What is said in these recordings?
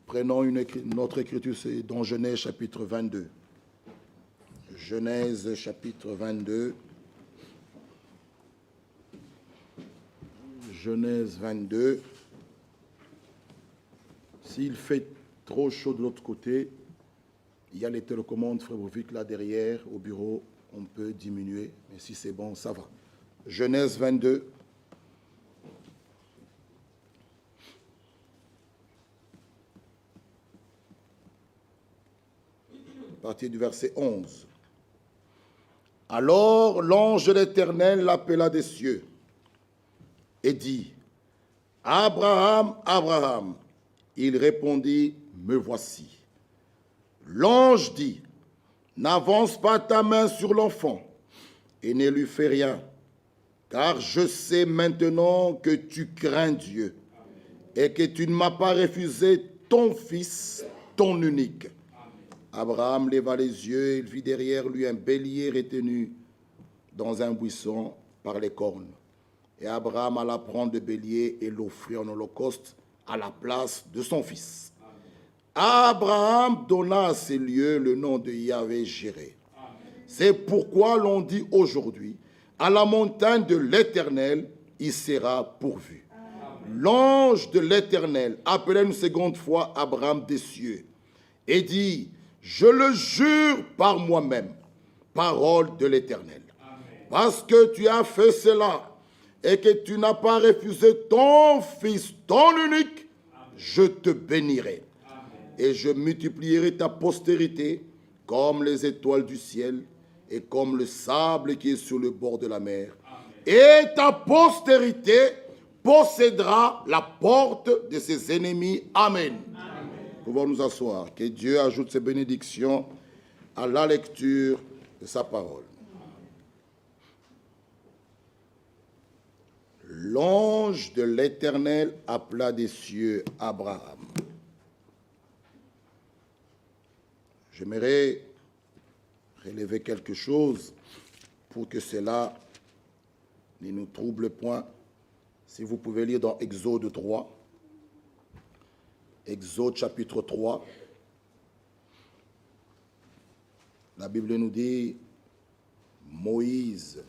Prenons notre écriture, c'est dans Genèse chapitre 22. Genèse chapitre 22. Genèse 22. S'il fait trop chaud de l'autre côté, il y a les télécommandes frérotviques là derrière au bureau, on peut diminuer, mais si c'est bon, ça va. Genèse 22. À partir du verset 11. Alors l'ange de l'Éternel l'appela des cieux et dit, Abraham, Abraham. Il répondit, me voici. L'ange dit, n'avance pas ta main sur l'enfant et ne lui fais rien, car je sais maintenant que tu crains Dieu et que tu ne m'as pas refusé ton fils, ton unique. Abraham leva les yeux et il vit derrière lui un bélier retenu dans un buisson par les cornes. Et Abraham alla prendre le bélier et l'offrit en holocauste à la place de son fils. Abraham donna à ces lieux le nom de Yahvé-Jiré. C'est pourquoi l'on dit aujourd'hui, à la montagne de l'Éternel, il sera pourvu. L'ange de l'Éternel appela une seconde fois Abraham des cieux et dit, je le jure par moi-même, parole de l'Éternel, parce que tu as fait cela et que tu n'as pas refusé ton fils, ton unique, je te bénirai. Et je multiplierai ta postérité comme les étoiles du ciel et comme le sable qui est sur le bord de la mer. Et ta postérité possédera la porte de ses ennemis. Amen. Pouvons nous asseoir. Que Dieu ajoute ses bénédictions à la lecture de sa parole. L'ange de l'Éternel appela des cieux Abraham. J'aimerais relever quelque chose pour que cela ne nous trouble point. Si vous pouvez lire dans Exode 3. Exode chapitre 3. La Bible nous dit, Moïse,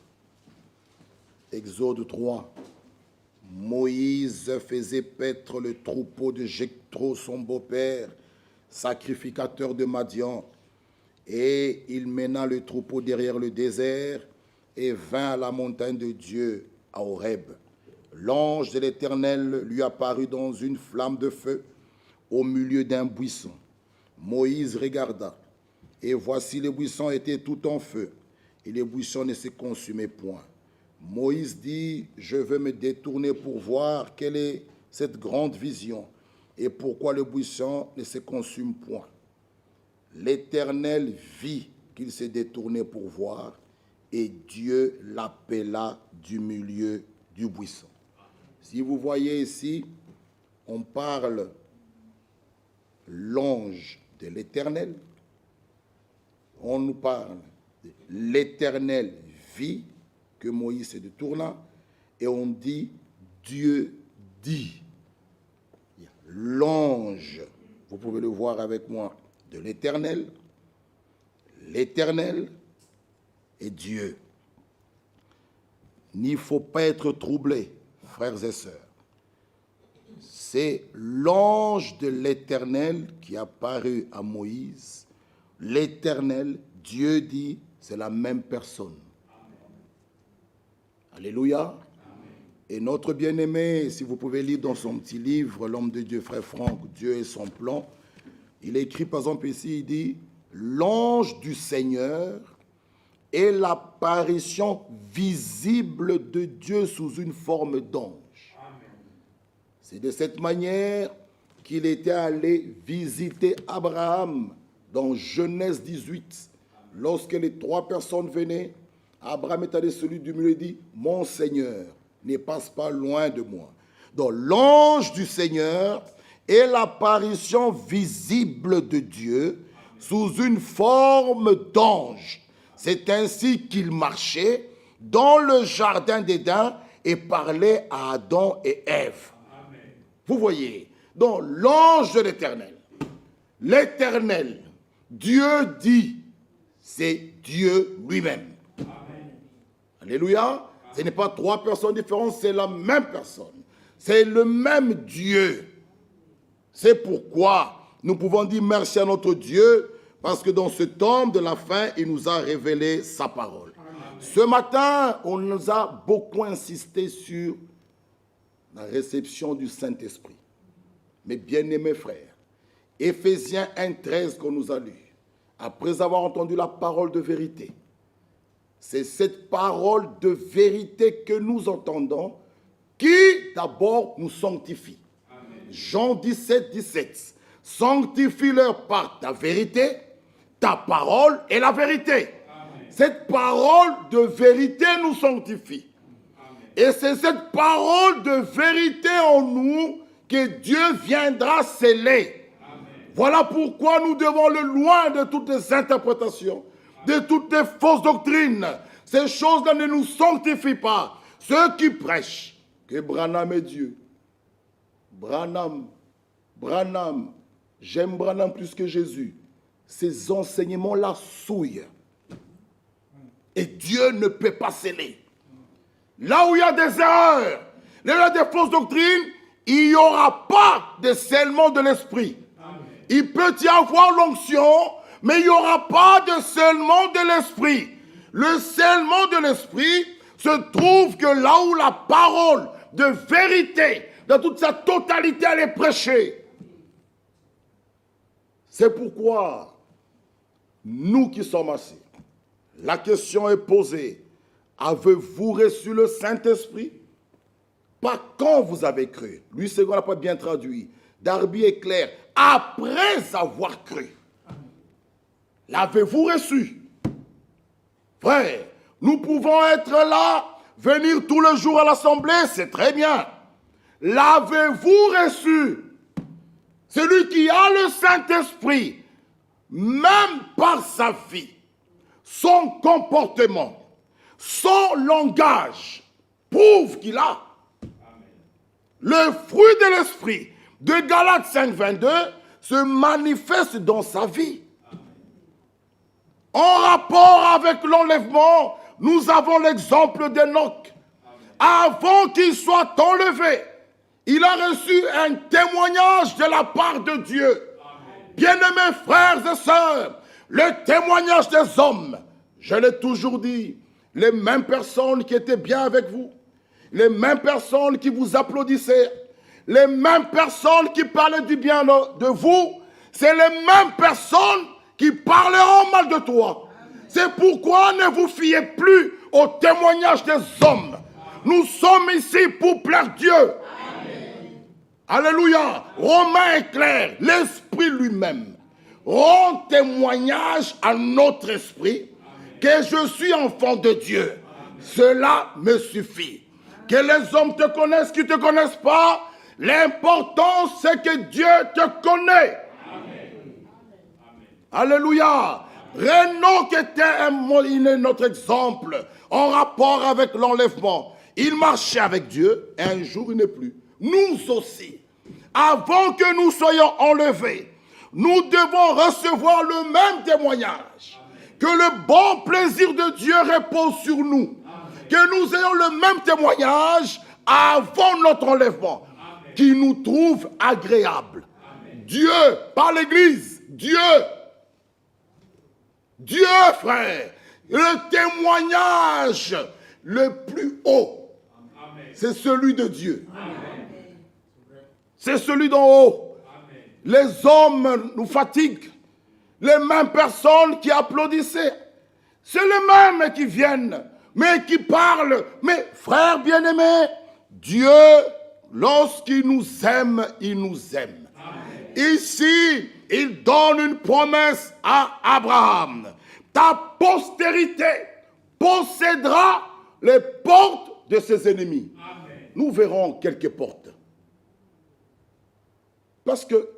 Exode 3, Moïse faisait paître le troupeau de Jethro, son beau-père, sacrificateur de Madian, et il mena le troupeau derrière le désert et vint à la montagne de Dieu, à Horeb. L'ange de l'Éternel lui apparut dans une flamme de feu au milieu d'un buisson. Moïse regarda, et voici le buisson était tout en feu, et le buisson ne se consumait point. Moïse dit, je veux me détourner pour voir quelle est cette grande vision, et pourquoi le buisson ne se consume point. L'Éternel vit qu'il s'est détourné pour voir, et Dieu l'appela du milieu du buisson. Si vous voyez ici, on parle l'ange de l'Éternel, on nous parle de l'Éternel vit que Moïse se détourna, et on dit Dieu dit. L'ange, vous pouvez le voir avec moi, de l'Éternel, l'Éternel et Dieu. Il ne faut pas être troublé, frères et sœurs. C'est l'ange de l'Éternel qui apparut à Moïse. L'Éternel, Dieu dit, c'est la même personne. Alléluia. Amen. Et notre bien-aimé, si vous pouvez lire dans son petit livre, L'homme de Dieu, frère Franck, Dieu et son plan, il écrit par exemple ici, il dit, l'ange du Seigneur est l'apparition visible de Dieu sous une forme d'ange. C'est de cette manière qu'il était allé visiter Abraham dans Genèse 18. Lorsque les 3 personnes venaient, Abraham est allé celui du milieu et dit, mon Seigneur, ne passe pas loin de moi. Donc l'ange du Seigneur est l'apparition visible de Dieu sous une forme d'ange. C'est ainsi qu'il marchait dans le jardin d'Éden et parlait à Adam et Ève. Vous voyez, donc l'ange de l'Éternel, l'Éternel, Dieu dit, c'est Dieu lui-même. Alléluia. Ce n'est pas trois personnes différentes, c'est la même personne. C'est le même Dieu. C'est pourquoi nous pouvons dire merci à notre Dieu, parce que dans ce temps de la fin, il nous a révélé sa parole. Ce matin, on nous a beaucoup insisté sur la réception du Saint-Esprit. Mes bien-aimés frères, Éphésiens 1,13 qu'on nous a lu, après avoir entendu la parole de vérité, c'est cette parole de vérité que nous entendons qui d'abord nous sanctifie. Amen. Jean 17, 17. Sanctifie-leur par ta vérité, ta parole est la vérité. Amen. Cette parole de vérité nous sanctifie. Amen. Et c'est cette parole de vérité en nous que Dieu viendra sceller. Amen. Voilà pourquoi nous devons le loin de toutes les interprétations, de toutes les fausses doctrines. Ces choses-là ne nous sanctifient pas. Ceux qui prêchent que Branham est Dieu. Branham, j'aime Branham plus que Jésus. Ces enseignements-là souillent. Et Dieu ne peut pas sceller. Là où il y a des erreurs, là où il y a des fausses doctrines, il n'y aura pas de scellement de l'esprit. Il peut y avoir l'onction, mais il n'y aura pas de scellement de l'esprit. Le scellement de l'esprit se trouve que là où la parole de vérité, dans toute sa totalité, elle est prêchée. C'est pourquoi, nous qui sommes assis, la question est posée. Avez-vous reçu le Saint-Esprit? Pas quand vous avez cru. Lui, c'est qu'on n'a pas bien traduit. Darby est clair. Après avoir cru. L'avez-vous reçu? Frère, nous pouvons être là, venir tous les jours à l'assemblée, c'est très bien. L'avez-vous reçu? Celui qui a le Saint-Esprit, même par sa vie, son comportement, son langage, prouve qu'il a. Le fruit de l'esprit de Galates 5, 22 se manifeste dans sa vie. En rapport avec l'enlèvement, nous avons l'exemple d'Enoch. Avant qu'il soit enlevé, il a reçu un témoignage de la part de Dieu. Bien-aimés frères et sœurs, le témoignage des hommes, je l'ai toujours dit, les mêmes personnes qui étaient bien avec vous, les mêmes personnes qui vous applaudissaient, les mêmes personnes qui parlaient du bien de vous, c'est les mêmes personnes qui parleront mal de toi. C'est pourquoi ne vous fiez plus au témoignage des hommes. Nous sommes ici pour plaire Dieu. Amen. Alléluia. Romain est clair. L'Esprit lui-même rend témoignage à notre esprit que je suis enfant de Dieu. Cela me suffit. Que les hommes te connaissent, qu'ils ne te connaissent pas, l'important c'est que Dieu te connaît. Amen. Alléluia. Enoch était notre exemple en rapport avec l'enlèvement. Il marchait avec Dieu et un jour il n'est plus. Nous aussi, avant que nous soyons enlevés, nous devons recevoir le même témoignage. Que le bon plaisir de Dieu repose sur nous. Que nous ayons le même témoignage avant notre enlèvement, qui nous trouve agréable. Dieu, par l'Église, Dieu, frère, le témoignage le plus haut, c'est celui de Dieu. C'est celui d'en haut. Les hommes nous fatiguent. Les mêmes personnes qui applaudissaient, c'est les mêmes qui viennent, mais qui parlent. Mais frères bien-aimés, Dieu, lorsqu'il nous aime, il nous aime. Amen. Ici, il donne une promesse à Abraham. Ta postérité possédera les portes de ses ennemis. Amen. Nous verrons quelques portes. Parce que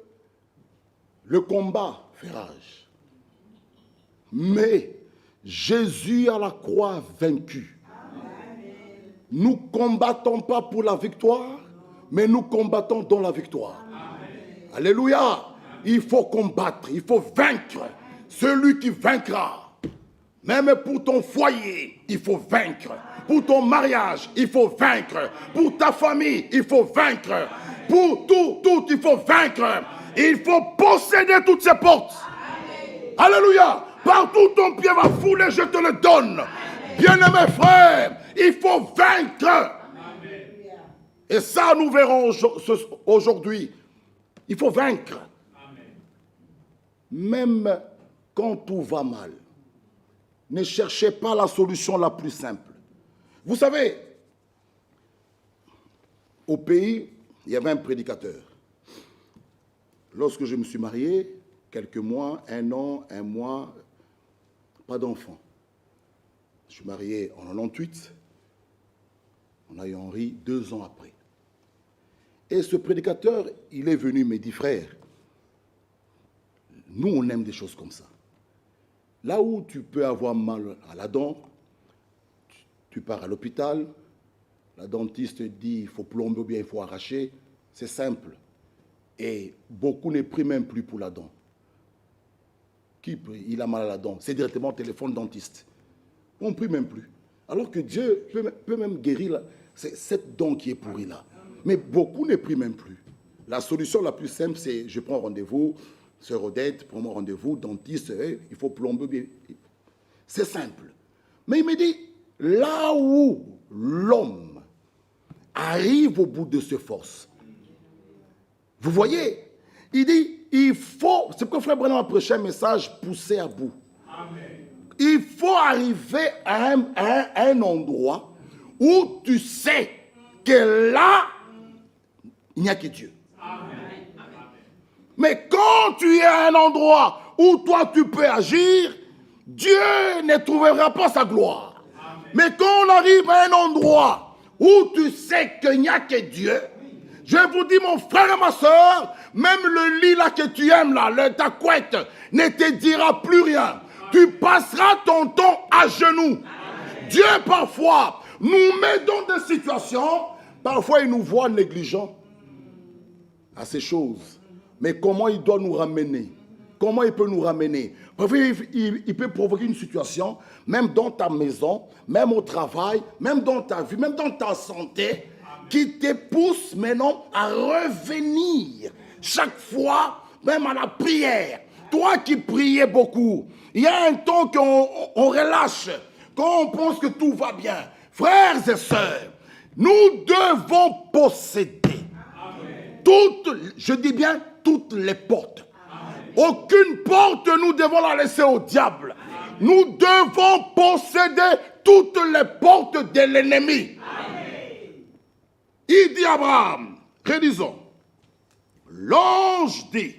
le combat fait rage. Mais Jésus à la croix a vaincu. Amen. Nous ne combattons pas pour la victoire, mais nous combattons dans la victoire. Amen. Alléluia. Amen. Il faut combattre, il faut vaincre. Celui qui vaincra. Même pour ton foyer, il faut vaincre. Pour ton mariage, il faut vaincre. Pour ta famille, il faut vaincre. Pour tout, il faut vaincre. Il faut posséder toutes ces portes. Alléluia. Partout où ton pied va fouler, je te le donne. Bien-aimés frères, il faut vaincre. Et ça, nous verrons aujourd'hui. Il faut vaincre. Même quand tout va mal, ne cherchez pas la solution la plus simple. Vous savez, au pays, il y avait un prédicateur. Lorsque je me suis marié, quelques mois, un an, un mois, pas d'enfant. Je suis marié en 98. On a eu Henri 2 ans après. Et ce prédicateur, il est venu, me dit, frère, nous, on aime des choses comme ça. Là où tu peux avoir mal à la dent, tu pars à l'hôpital, la dentiste dit il faut plomber ou bien il faut arracher, c'est simple. Et beaucoup ne prient même plus pour la dent. Qui prie? Il a mal à la dent. C'est directement téléphone dentiste. On ne prie même plus. Alors que Dieu peut même guérir cette dent qui est pourrie là. Mais beaucoup ne prient même plus. La solution la plus simple, c'est je prends rendez-vous, sœur Odette, prends mon rendez-vous, dentiste, il faut plomber bien. C'est simple. Mais il me dit, là où l'homme arrive au bout de ses forces, vous voyez, il dit, il faut, c'est pourquoi Frère Branham a prêché un message poussé à bout. Amen. Il faut arriver à un endroit où tu sais que là, il n'y a que Dieu. Amen. Mais quand tu es à un endroit où toi tu peux agir, Dieu ne trouvera pas sa gloire. Amen. Mais quand on arrive à un endroit où tu sais qu'il n'y a que Dieu, je vous dis mon frère et ma soeur, même le lit là que tu aimes là, ta couette, ne te dira plus rien. Tu passeras ton temps à genoux. Amen. Dieu parfois nous met dans des situations, parfois il nous voit négligents à ces choses. Mais comment il doit nous ramener? Comment il peut nous ramener? Parfois, il peut provoquer une situation, même dans ta maison, même au travail, même dans ta vie, même dans ta santé, qui te pousse maintenant à revenir chaque fois, même à la prière. Toi qui priais beaucoup, il y a un temps qu'on relâche, quand on pense que tout va bien. Frères et sœurs, nous devons posséder toutes, je dis bien toutes les portes. Amen. Aucune porte nous devons la laisser au diable. Amen. Nous devons posséder toutes les portes de l'ennemi. Il dit à Abraham, relisons, l'ange dit,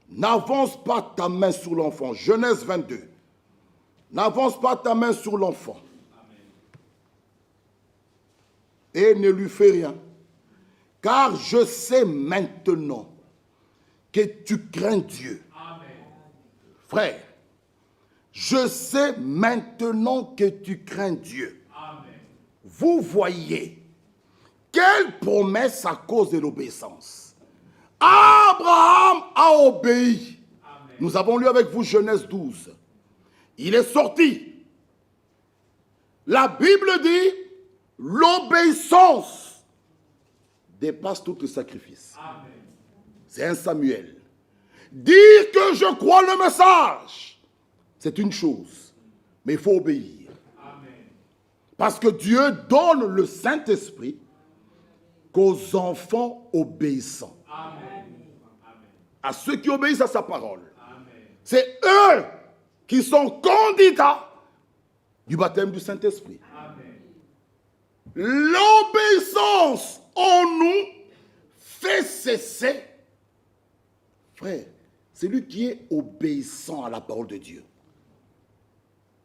n'avance pas ta main sur l'enfant. Genèse 22. N'avance pas ta main sur l'enfant. Et ne lui fais rien. Car je sais maintenant que tu crains Dieu. Amen. Frère, je sais maintenant que tu crains Dieu. Amen. Vous voyez, quelle promesse à cause de l'obéissance. Abraham a obéi. Amen. Nous avons lu avec vous Genèse 12. Il est sorti. La Bible dit, l'obéissance dépasse tout le sacrifice. Amen. C'est un Samuel. Dire que je crois le message, c'est une chose, mais il faut obéir. Amen. Parce que Dieu donne le Saint-Esprit qu'aux enfants obéissants. Amen. À ceux qui obéissent à sa parole. Amen. C'est eux qui sont candidats du baptême du Saint-Esprit. L'obéissance en nous fait cesser. Frère, celui qui est obéissant à la parole de Dieu,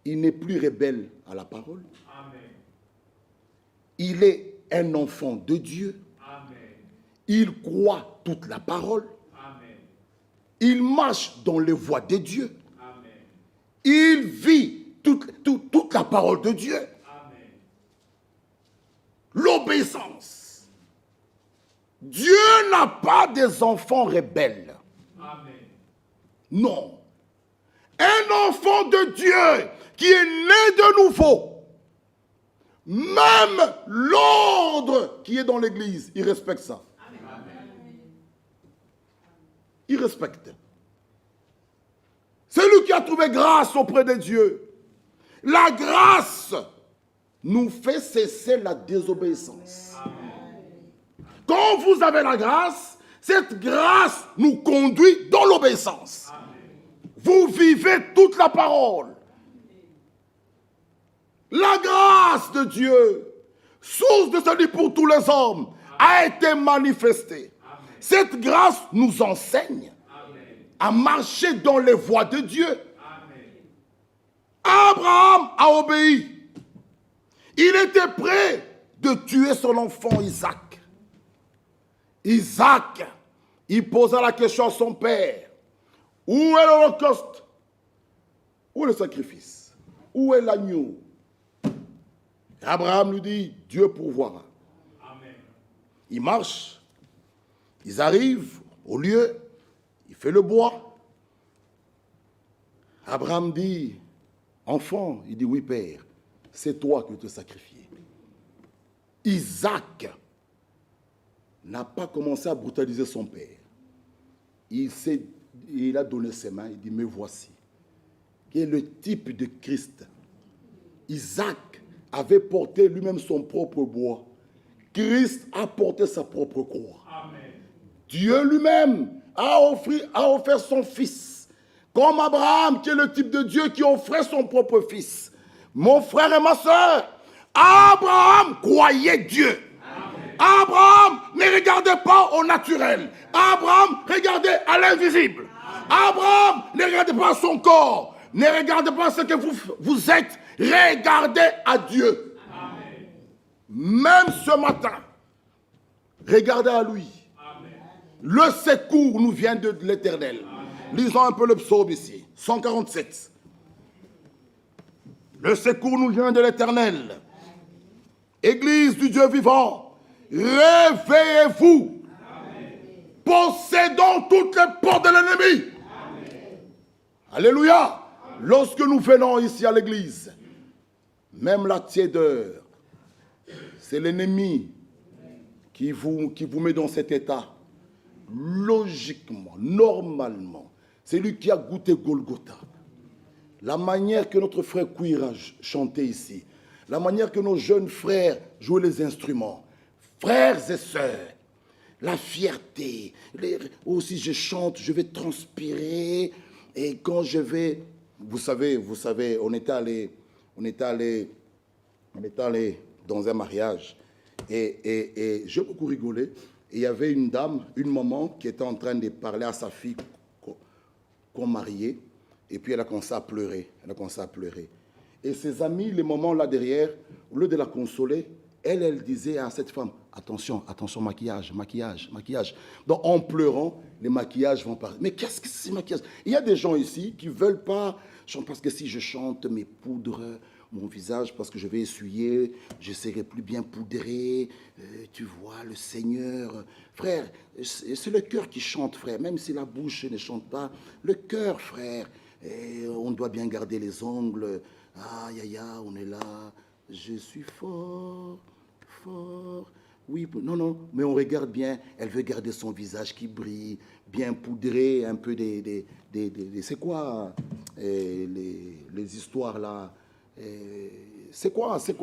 il n'est plus rebelle à la parole. Amen. Il est un enfant de Dieu. Amen. Il croit toute la parole. Amen. Il marche dans les voies de Dieu. Amen. Il vit toute la parole de Dieu. Amen. L'obéissance. Dieu n'a pas des enfants rebelles. Non. Un enfant de Dieu qui est né de nouveau, même l'ordre qui est dans l'église, il respecte ça. Il respecte. C'est lui qui a trouvé grâce auprès de Dieu. La grâce nous fait cesser la désobéissance. Quand vous avez la grâce, cette grâce nous conduit dans l'obéissance. Vous vivez toute la parole. La grâce de Dieu, source de salut pour tous les hommes, a été manifestée. Cette grâce nous enseigne à marcher dans les voies de Dieu. Abraham a obéi. Il était prêt de tuer son enfant Isaac. Isaac, il posa la question à son père. Où est l'holocauste? Où est le sacrifice? Où est l'agneau? Abraham lui dit, Dieu pourvoira. Amen. Il marche. Ils arrivent au lieu. Il fait le bois. Abraham dit, enfant, il dit, oui père, c'est toi qui veux te sacrifier. Isaac n'a pas commencé à brutaliser son père. Il a donné ses mains, il dit, me voici. Qui est le type de Christ. Isaac avait porté lui-même son propre bois. Christ a porté sa propre croix. Amen. Dieu lui-même a offert son fils. Comme Abraham, qui est le type de Dieu qui offrait son propre fils. Mon frère et ma soeur, Abraham croyait Dieu. Amen. Abraham ne regardait pas au naturel. Abraham regardait à l'invisible. Abraham ne regardait pas son corps. Ne regardez pas ce que vous êtes. Regardez à Dieu. Amen. Même ce matin, regardez à lui. Amen. Le secours nous vient de l'Éternel. Lisons un peu le psaume ici. 147. Le secours nous vient de l'Éternel. Église du Dieu vivant, réveillez-vous. Possédons toutes les portes de l'ennemi. Alléluia. Lorsque nous venons ici à l'église, même la tiédeur, c'est l'ennemi qui vous met dans cet état. Logiquement, normalement, c'est lui qui a goûté Golgotha. La manière que notre frère Kouira chantait ici, la manière que nos jeunes frères jouaient les instruments, frères et sœurs, la fierté, aussi je chante, je vais transpirer, et quand je vais... Vous savez, on est allé dans un mariage et j'ai beaucoup rigolé. Et il y avait une dame, une maman qui était en train de parler à sa fille qu'on mariait. Et puis elle a commencé à pleurer. Et ses amis, les mamans là derrière, au lieu de la consoler, elle disait à cette femme, attention, maquillage. Donc en pleurant, les maquillages vont partir. Mais qu'est-ce que c'est maquillage? Il y a des gens ici qui ne veulent pas chanter, parce que si je chante mes poudres, mon visage, parce que je vais essuyer, je serai plus bien poudré. Tu vois, le Seigneur. Frère, c'est le cœur qui chante, frère, même si la bouche ne chante pas. Le cœur, frère. Et on doit bien garder les ongles. Aïe, on est là. Je suis fort. Oui, non, mais on regarde bien. Elle veut garder son visage qui brille, bien poudré, un peu c'est quoi les histoires là? C'est quoi? Fond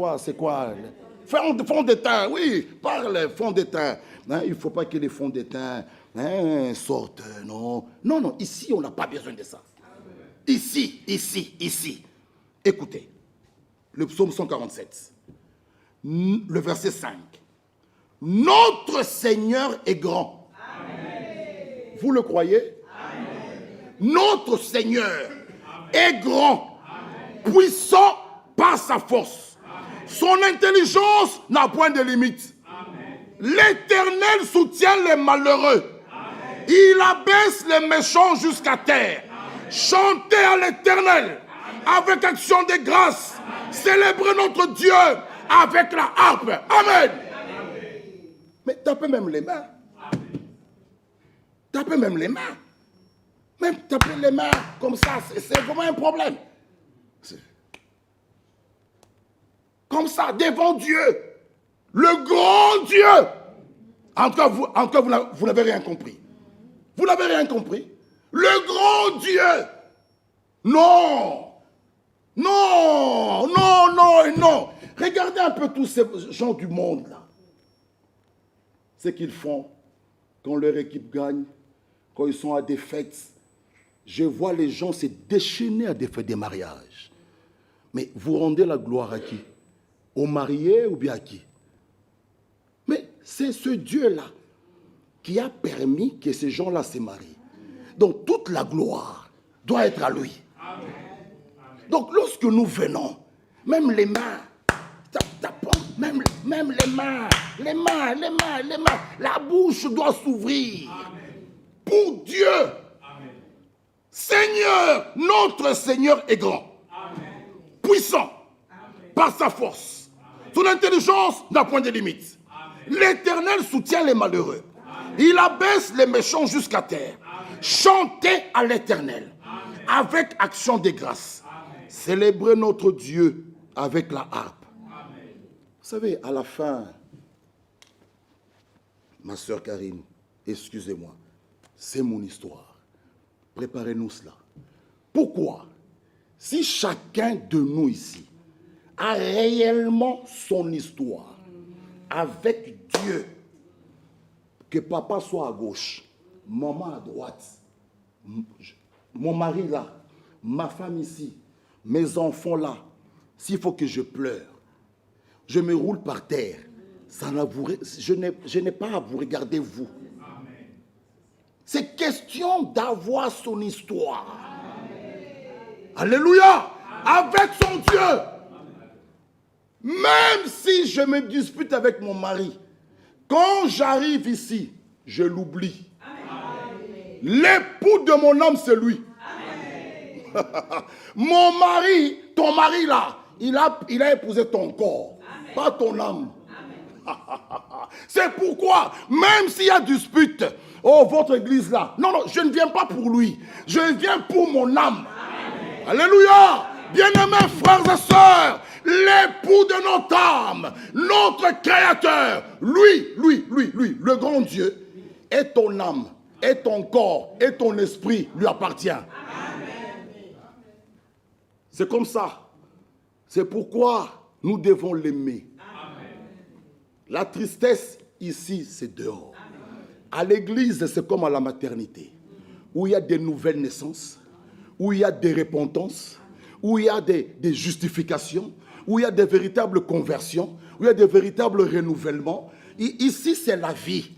de teint, oui, parle, fond de teint. Hein, il ne faut pas que les fonds de teint sortent, non. Non, ici, on n'a pas besoin de ça. Ici. Écoutez, le psaume 147. Le verset 5. Notre Seigneur est grand. Amen. Vous le croyez? Amen. Notre Seigneur est grand, puissant par sa force. Amen. Son intelligence n'a point de limite. L'Éternel soutient les malheureux. Amen. Il abaisse les méchants jusqu'à terre. Amen. Chantez à l'Éternel avec action de grâce. Célébrez notre Dieu avec la harpe. Amen. Mais tapez même les mains. Même taper les mains comme ça, c'est vraiment un problème. Comme ça, devant Dieu, le grand Dieu. En tout cas, vous n'avez rien compris. Vous n'avez rien compris. Le grand Dieu. Non. Non, non, non et non. Regardez un peu tous ces gens du monde là. Ce qu'ils font quand leur équipe gagne, quand ils sont à des fêtes. Je vois les gens se déchaîner à des fêtes de mariage. Mais vous rendez la gloire à qui? Aux mariés ou bien à qui? Mais c'est ce Dieu-là qui a permis que ces gens-là se marient. Donc toute la gloire doit être à lui. Amen. Donc lorsque nous venons, même les mains, même les mains, la bouche doit s'ouvrir. Pour Dieu. Amen. Seigneur, notre Seigneur est grand. Amen. Puissant. Amen. Par sa force. Amen. Son intelligence n'a point de limite. L'Éternel soutient les malheureux. Amen. Il abaisse les méchants jusqu'à terre. Amen. Chantez à l'Éternel avec action de grâce. Amen. Célébrez notre Dieu avec la harpe. Amen. Vous savez, à la fin, ma sœur Karine, excusez-moi, c'est mon histoire. Préparez-nous cela. Pourquoi? Si chacun de nous ici a réellement son histoire avec Dieu, que papa soit à gauche, maman à droite, mon mari là, ma femme ici, mes enfants là, s'il faut que je pleure, je me roule par terre, je n'ai pas à vous regarder vous. C'est question d'avoir son histoire. Amen. Alléluia. Amen. Avec son Dieu. Amen. Même si je me dispute avec mon mari, quand j'arrive ici, je l'oublie. L'époux de mon âme, c'est lui. Mon mari, ton mari là, il a épousé ton corps, amen, pas ton âme. C'est pourquoi, même s'il y a dispute, oh, votre église là, non, je ne viens pas pour lui, je viens pour mon âme. Amen. Alléluia. Bien-aimés frères et sœurs, l'époux de notre âme, notre créateur, lui, le grand Dieu, et ton âme, et ton corps, et ton esprit lui appartient. Amen. C'est comme ça. C'est pourquoi nous devons l'aimer. La tristesse, ici, c'est dehors. À l'église, c'est comme à la maternité, où il y a des nouvelles naissances, où il y a des repentances, où il y a des justifications, où il y a des véritables conversions, où il y a des véritables renouvellements. Ici, c'est la vie.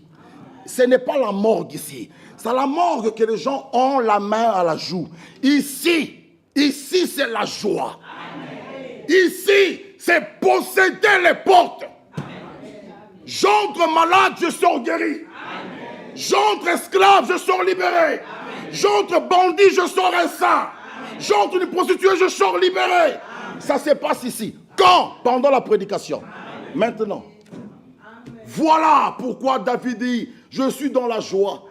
Ce n'est pas la morgue ici. C'est la morgue que les gens ont la main à la joue. Ici, c'est la joie. Amen. Ici, c'est posséder les portes. J'entre malade, je sors guéri. Amen. J'entre esclave, je sors libéré. Amen. J'entre bandit, je sors un saint. J'entre une prostituée, je sors libéré. Amen. Ça se passe ici. Quand? Pendant la prédication. Amen. Maintenant. Amen. Voilà pourquoi David dit, je suis dans la joie.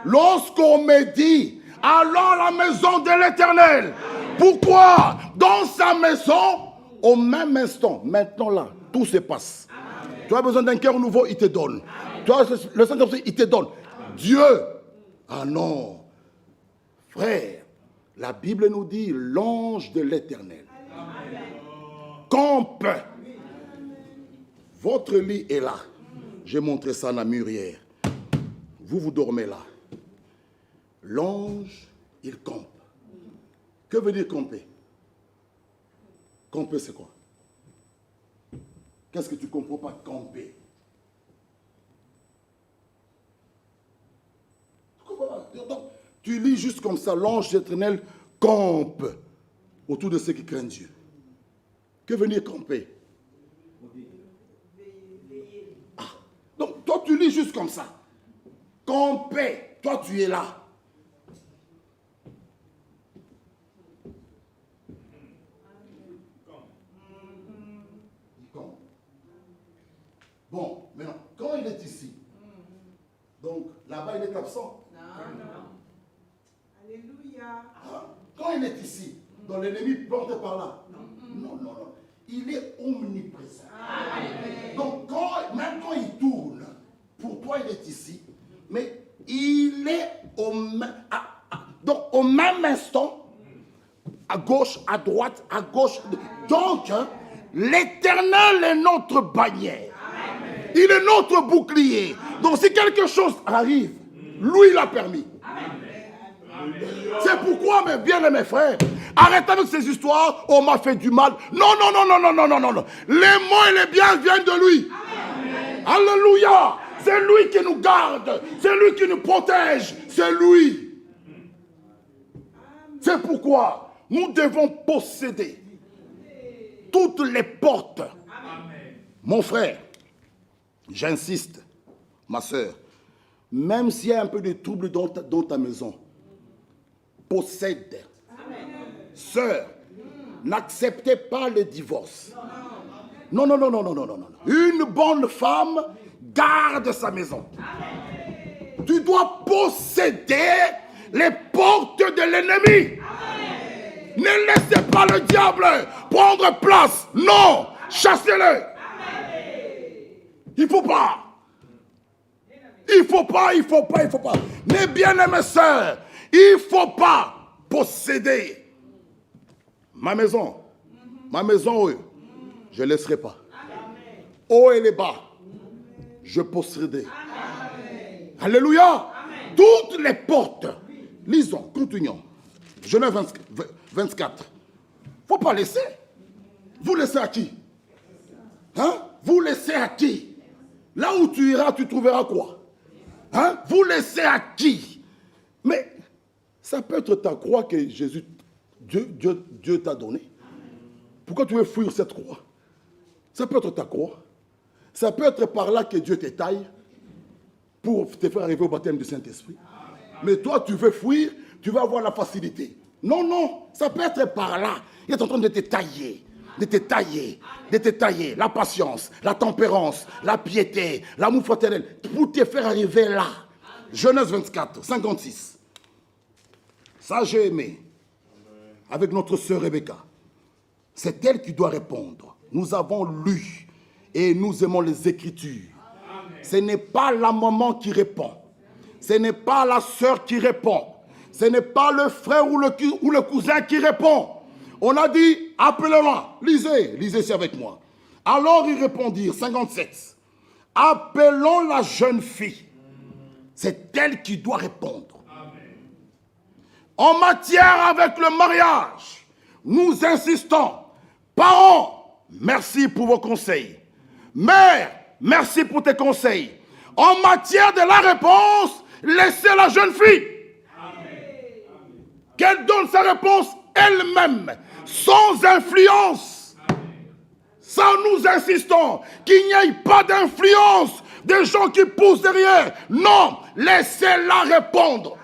Lorsqu'on me dit, allons à la maison de l'Éternel. Pourquoi? Dans sa maison, au même instant, maintenant là, tout se passe. Tu as besoin d'un cœur nouveau, il te donne. Amen. Tu as le Saint-Esprit, il te donne. Amen. Dieu, ah non. Frère, la Bible nous dit l'ange de l'Éternel campe. Votre lit est là. J'ai montré ça à Namur hier. Vous dormez là. L'ange, il campe. Que veut dire camper? Camper, c'est quoi? Qu'est-ce que tu ne comprends pas, camper? Tu comprends pas? Donc, tu lis juste comme ça, l'ange éternel campe autour de ceux qui craignent Dieu. Que veut dire camper? Ah. Donc, toi, tu lis juste comme ça. Camper, toi, tu es là. Bon, maintenant, quand il est ici, donc là-bas, il est absent. Non. Quand il est ici, donc l'ennemi porte par là. Non, non, non. Il est omniprésent. Donc même quand il tourne, pour toi il est ici, mais il est donc au même instant, à gauche, à droite, à gauche. Donc, l'Éternel est notre bannière. Il est notre bouclier. Donc si quelque chose arrive, lui l'a permis. C'est pourquoi, mes bien-aimés frères, arrêtez avec ces histoires, on m'a fait du mal. Non, non, non, non, non, non, non, non, non. Les mots et les biens viennent de lui. Alléluia. C'est lui qui nous garde. C'est lui qui nous protège. C'est lui. C'est pourquoi nous devons posséder toutes les portes. Mon frère, j'insiste, ma soeur, même s'il y a un peu de trouble dans ta maison, possède. Sœur, n'acceptez pas le divorce. Non, non, non, non, non, non, non, non. Une bonne femme garde sa maison. Tu dois posséder les portes de l'ennemi. Ne laissez pas le diable prendre place. Non, chassez-le. Il ne faut pas. Il ne faut pas, il ne faut pas, il ne faut pas. Mes bien-aimés sœurs, il ne faut pas posséder ma maison. Ma maison, je ne laisserai pas. Haut et les bas, je posséderai. Alléluia. Amen. Toutes les portes. Lisons, continuons. Genèse 24. Il ne faut pas laisser. Vous laissez à qui? Hein? Vous laissez à qui? Là où tu iras, tu trouveras quoi? Hein? Vous laissez à qui? Mais ça peut être ta croix que Jésus, Dieu t'a donnée. Pourquoi tu veux fuir cette croix? Ça peut être ta croix. Ça peut être par là que Dieu te taille pour te faire arriver au baptême du Saint-Esprit. Mais toi, tu veux fuir, tu vas avoir la facilité. Non, non, ça peut être par là. Il est en train de te tailler, de te tailler, de te tailler. La patience, la tempérance, la piété, l'amour fraternel, pour te faire arriver là. Genèse 24, 56. Ça, j'ai aimé. Avec notre sœur Rebecca. C'est elle qui doit répondre. Nous avons lu et nous aimons les Écritures. Ce n'est pas la maman qui répond. Ce n'est pas la sœur qui répond. Ce n'est pas le frère ou le cousin qui répond. On a dit, appelez-la. Lisez c'est avec moi. Alors ils répondirent, 57. Appelons la jeune fille. C'est elle qui doit répondre. En matière avec le mariage, nous insistons. Parents, merci pour vos conseils. Mère, merci pour tes conseils. En matière de la réponse, laissez la jeune fille. Qu'elle donne sa réponse elle-même, sans influence. Ça, nous insistons qu'il n'y ait pas d'influence des gens qui poussent derrière. Non, laissez-la répondre.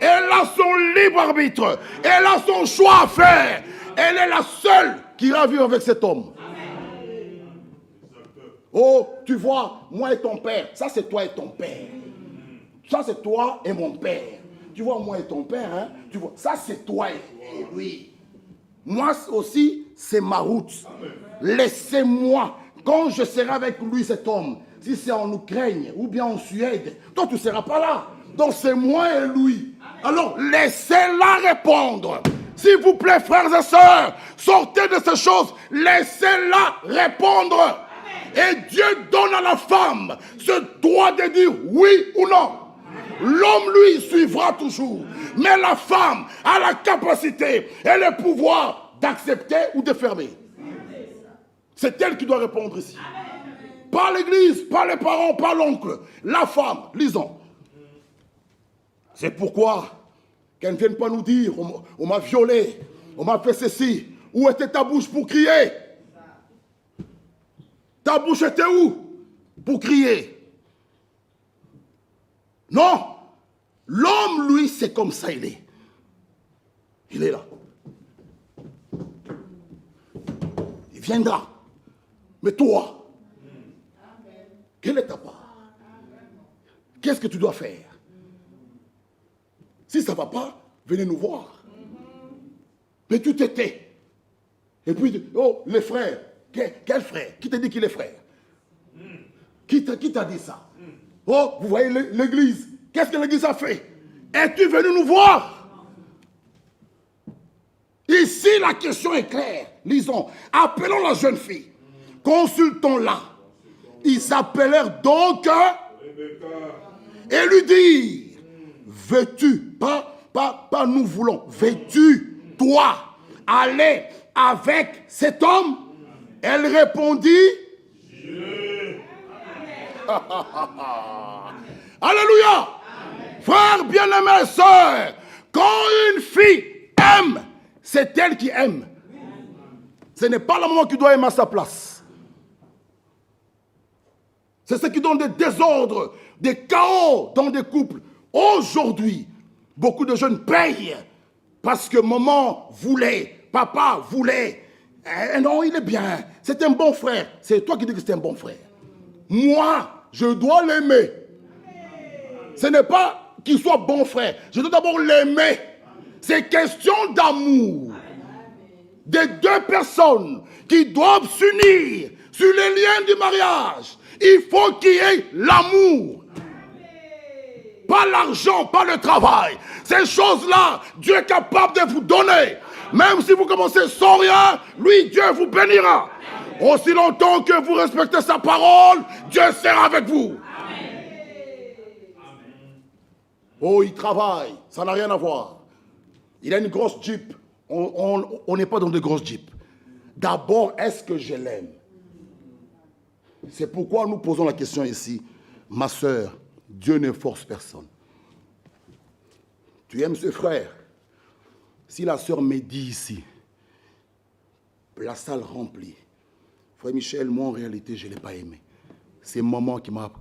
Elle a son libre arbitre. Elle a son choix à faire. Elle est la seule qui ira vivre avec cet homme. Oh, tu vois, moi et ton père, ça c'est toi et ton père. Ça c'est toi et mon père. Tu vois, moi et ton père, hein, tu vois, ça c'est toi et lui. Moi aussi, c'est ma route. Laissez-moi, quand je serai avec lui, cet homme, si c'est en Ukraine ou bien en Suède, toi tu ne seras pas là. Donc c'est moi et lui. Alors laissez-la répondre. S'il vous plaît, frères et sœurs, sortez de ces choses, laissez-la répondre. Et Dieu donne à la femme ce droit de dire oui ou non. L'homme, lui, suivra toujours. Mais la femme a la capacité et le pouvoir d'accepter ou de fermer. C'est elle qui doit répondre ici. Pas l'église, pas les parents, pas l'oncle. La femme, lisons. C'est pourquoi qu'elle ne vienne pas nous dire, on m'a violé, on m'a fait ceci. Où était ta bouche pour crier? Ta bouche était où pour crier? Non. L'homme, lui, c'est comme ça il est. Il est là. Il viendra. Mais toi, quelle est ta part? Qu'est-ce que tu dois faire? Si ça ne va pas, venez nous voir. Mais tu t'étais. Et puis, oh, les frères. Quel frère? Qui t'a dit qu'il est frère? Qui t'a dit ça? Oh, vous voyez l'église. Qu'est-ce que l'église a fait? Es-tu venu nous voir? Ici, la question est claire. Lisons. Appelons la jeune fille. Consultons-la. Ils appelèrent donc et lui dirent, veux-tu, pas nous voulons, veux-tu, toi, aller avec cet homme? Elle répondit, alléluia. Frères bien-aimés, sœurs, quand une fille aime, c'est elle qui aime. Ce n'est pas la maman qui doit aimer à sa place. C'est ce qui donne des désordres, des chaos dans des couples. Aujourd'hui, beaucoup de jeunes payent parce que maman voulait, papa voulait. Non, il est bien. C'est un bon frère. C'est toi qui dis que c'est un bon frère. Moi, je dois l'aimer. Ce n'est pas qu'il soit bon frère. Je dois d'abord l'aimer. C'est question d'amour. Des deux personnes qui doivent s'unir sur les liens du mariage. Il faut qu'il y ait l'amour. Pas l'argent, pas le travail. Ces choses-là, Dieu est capable de vous donner. Même si vous commencez sans rien, lui, Dieu vous bénira. Aussi longtemps que vous respectez sa parole, Dieu sera avec vous. Oh, il travaille, ça n'a rien à voir. Il a une grosse Jeep. On n'est pas dans de grosses Jeeps. D'abord, est-ce que je l'aime? C'est pourquoi nous posons la question ici. Ma sœur, Dieu ne force personne. Tu aimes ce frère? Si la sœur me dit ici, la salle remplie, frère Michel, moi en réalité, je ne l'ai pas aimé. C'est maman qui m'a...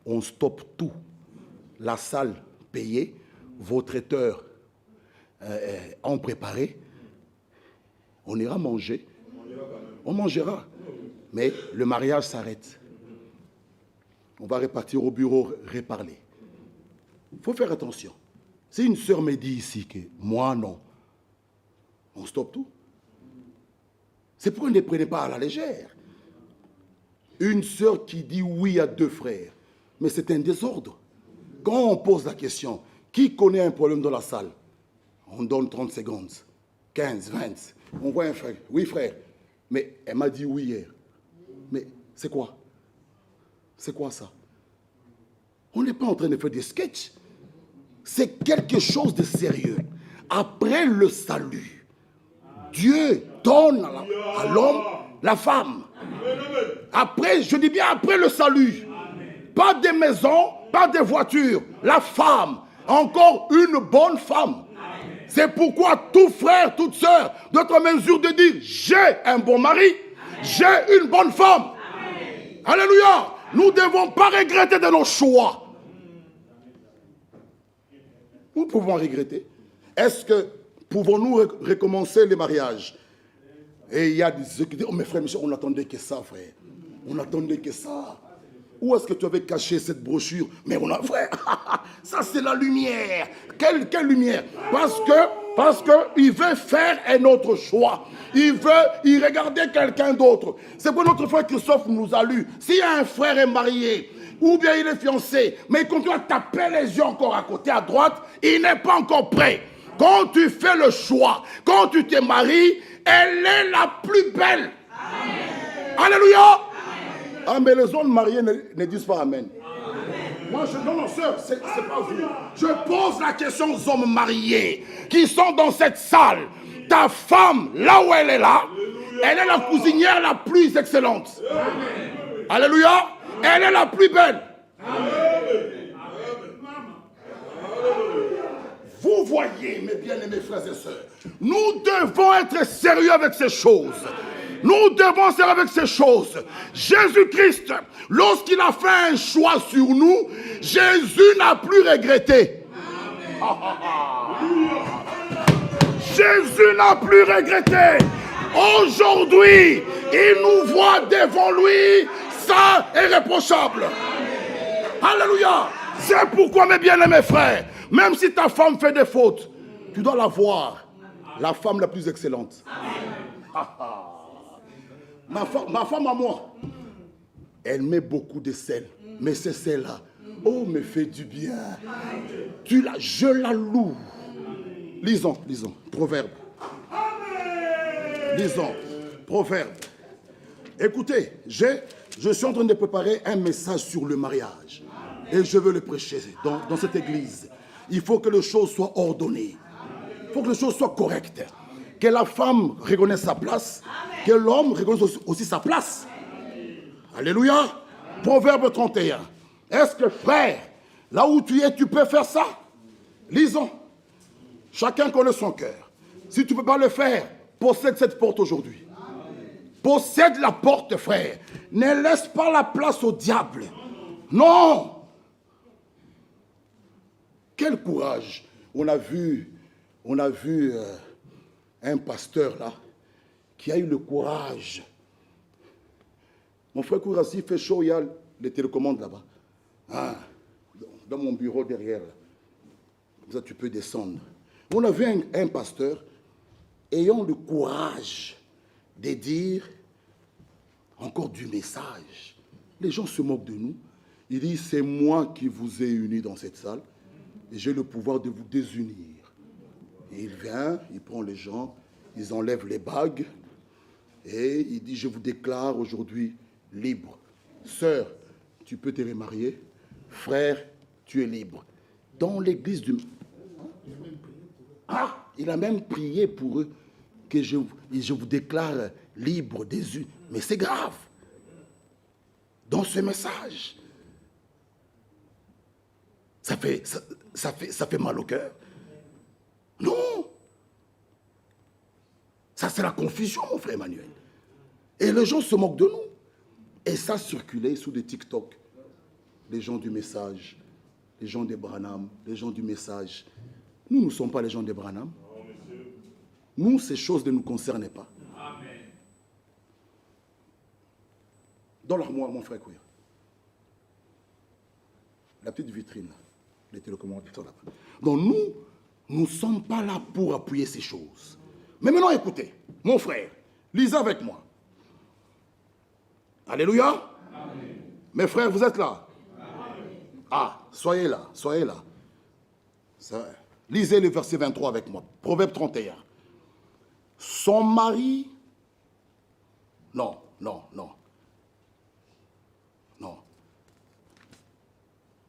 On stoppe tout. La salle payée, vos traiteurs ont préparé. On ira manger. On mangera. Mais le mariage s'arrête. On va repartir au bureau, reparler. Il faut faire attention. Si une sœur me dit ici que moi, non, on stoppe tout. C'est pourquoi ne prenez pas à la légère. Une sœur qui dit oui à deux frères, mais c'est un désordre. Quand on pose la question, qui connaît un problème dans la salle? On donne 30 secondes, 15, 20. On voit un frère. Oui, frère. Mais elle m'a dit oui hier. Mais c'est quoi? C'est quoi ça? On n'est pas en train de faire des sketchs. C'est quelque chose de sérieux. Après le salut, Dieu donne à l'homme la femme. Après, je dis bien après le salut. Pas des maisons, pas des voitures. La femme, encore une bonne femme. C'est pourquoi tout frère, toute sœur, notre mesure de dire, j'ai un bon mari, j'ai une bonne femme. Alléluia. Nous ne devons pas regretter de nos choix. Nous pouvons regretter. Est-ce que pouvons-nous recommencer les mariages? Et il y a des ceux qui disent, oh mes frères, on n'attendait que ça, frère. On n'attendait que ça. Où est-ce que tu avais caché cette brochure? Mais on a, frère, ça c'est la lumière. Quelle lumière? Parce que il veut faire un autre choix. Il regardait quelqu'un d'autre. C'est pour notre frère Christophe nous a lu. Si un frère est marié, ou bien il est fiancé, mais il continue à taper les yeux encore à côté, à droite, il n'est pas encore prêt. Quand tu fais le choix, quand tu te maries, elle est la plus belle. Amen. Alléluia. Amen. Ah, mais les hommes mariés ne disent pas Amen. Amen. Moi, non, sœur, c'est pas vous. Je pose la question aux hommes mariés qui sont dans cette salle. Ta femme, là où elle est là, elle est la cousinière la plus excellente. Amen. Alléluia. Elle est la plus belle. Amen. Vous voyez, mes bien-aimés frères et sœurs, nous devons être sérieux avec ces choses. Nous devons être sérieux avec ces choses. Jésus-Christ, lorsqu'il a fait un choix sur nous, Jésus n'a plus regretté. Jésus n'a plus regretté. Aujourd'hui, il nous voit devant lui, ça est irréprochable. Alléluia. C'est pourquoi, mes bien-aimés frères, Même si ta femme fait des fautes, tu dois la voir, la femme la plus excellente. Ma femme à moi, elle met beaucoup de sel, mais c'est celle-là, oh, me fait du bien. Je la loue. Lisons, Proverbe. Lisons, Proverbe. Écoutez, je suis en train de préparer un message sur le mariage. Et je veux le prêcher dans cette église. Il faut que les choses soient ordonnées. Il faut que les choses soient correctes. Que la femme reconnaisse sa place. Que l'homme reconnaisse aussi sa place. Alléluia. Proverbe 31. Est-ce que, frère, là où tu es, tu peux faire ça? Lisons. Chacun connaît son cœur. Si tu ne peux pas le faire, possède cette porte aujourd'hui. Possède la porte, frère. Ne laisse pas la place au diable. Non. Quel courage. On a vu un pasteur là qui a eu le courage. Mon frère Kourassi, il fait chaud, il y a les télécommandes là-bas. Ah, dans mon bureau derrière. Là. Comme ça, tu peux descendre. On a vu un pasteur ayant le courage de dire encore du message. Les gens se moquent de nous. Il dit, c'est moi qui vous ai unis dans cette salle et j'ai le pouvoir de vous désunir. Et il vient, il prend les gens, ils enlèvent les bagues et il dit, je vous déclare aujourd'hui libre. Sœur, tu peux te remarier. Frère, tu es libre. Dans l'église du... Ah, il a même prié pour eux que je vous déclare libre des unes. Mais c'est grave. Dans ce message, ça fait mal au cœur. Non. Ça, c'est la confusion, mon frère Emmanuel. Et les gens se moquent de nous. Et ça circulait sous des TikTok. Les gens du message, les gens des Branham, les gens du message. Nous ne sommes pas les gens des Branham. Nous, ces choses ne nous concernent pas. Amen. Dans l'armoire, mon frère Kouya. La petite vitrine, les télécommandes sont là-bas. Donc nous ne sommes pas là pour appuyer ces choses. Mais maintenant, écoutez, mon frère, lisez avec moi. Alléluia. Amen. Mes frères, vous êtes là? Amen. Ah, soyez là. Ça, lisez le verset 23 avec moi. Proverbe 31. Son mari... Non.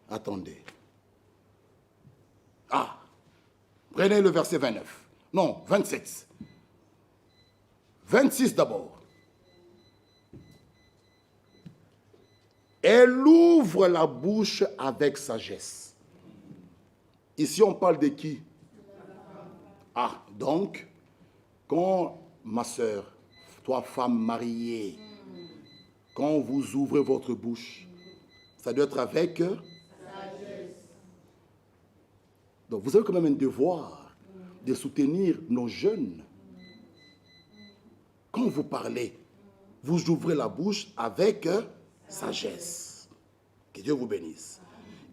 Attendez. Ah, prenez le verset 29. Non, 27. 26 d'abord. Elle ouvre la bouche avec sagesse. Ici, on parle de qui? Ah, donc, quand, ma sœur, toi, femme mariée, quand vous ouvrez votre bouche, ça doit être avec sagesse. Donc, vous avez quand même un devoir de soutenir nos jeunes. Quand vous parlez, vous ouvrez la bouche avec sagesse. Que Dieu vous bénisse.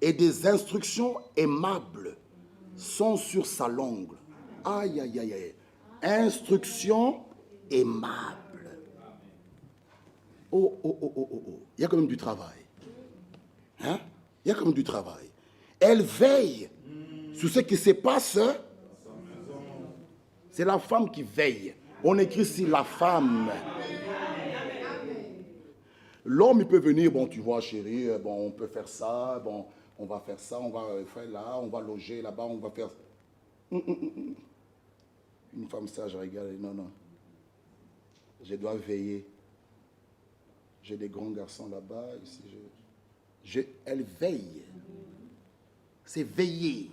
Et des instructions aimables sont sur sa langue. Aïe, aïe, aïe, aïe. Instructions aimables. Oh. Il y a quand même du travail. Hein? Il y a quand même du travail. Elle veille sur ce qui se passe. C'est la femme qui veille. On écrit ici la femme. L'homme, il peut venir, bon, tu vois, chérie, bon, on peut faire ça, bon, on va faire ça, on va faire là, on va loger là-bas, on va faire... Une femme sage, regarde, non. Je dois veiller. J'ai des grands garçons là-bas, ici, elle veille. C'est veiller.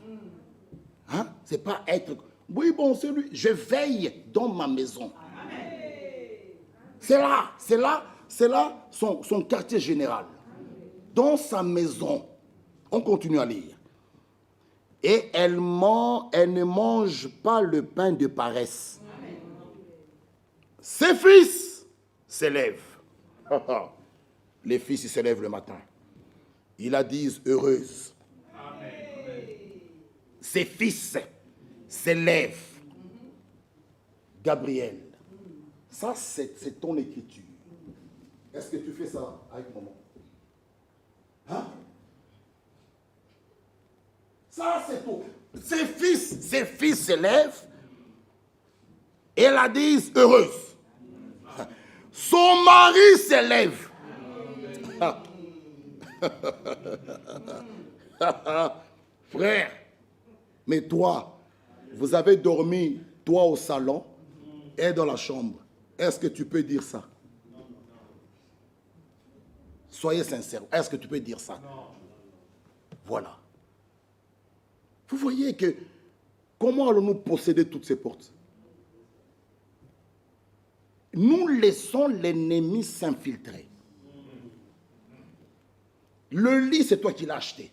Hein? C'est pas être... Oui, bon, c'est lui. Je veille dans ma maison. C'est là son quartier général. Dans sa maison. On continue à lire. Et elle ne mange pas le pain de paresse. Ses fils s'élèvent. Les fils, ils s'élèvent le matin. Ils la disent heureuse. ses fils s'élèvent. Gabriel, ça c'est ton écriture. Est-ce que tu fais ça avec maman? Hein? Ça c'est tout. Ses fils s'élèvent et la disent heureuse. Son mari s'élève. Frère, mais toi, vous avez dormi, toi au salon et dans la chambre. Est-ce que tu peux dire ça? Soyez sincères. Est-ce que tu peux dire ça? Voilà. Vous voyez que comment allons-nous posséder toutes ces portes? Nous laissons l'ennemi s'infiltrer. Le lit, c'est toi qui l'as acheté.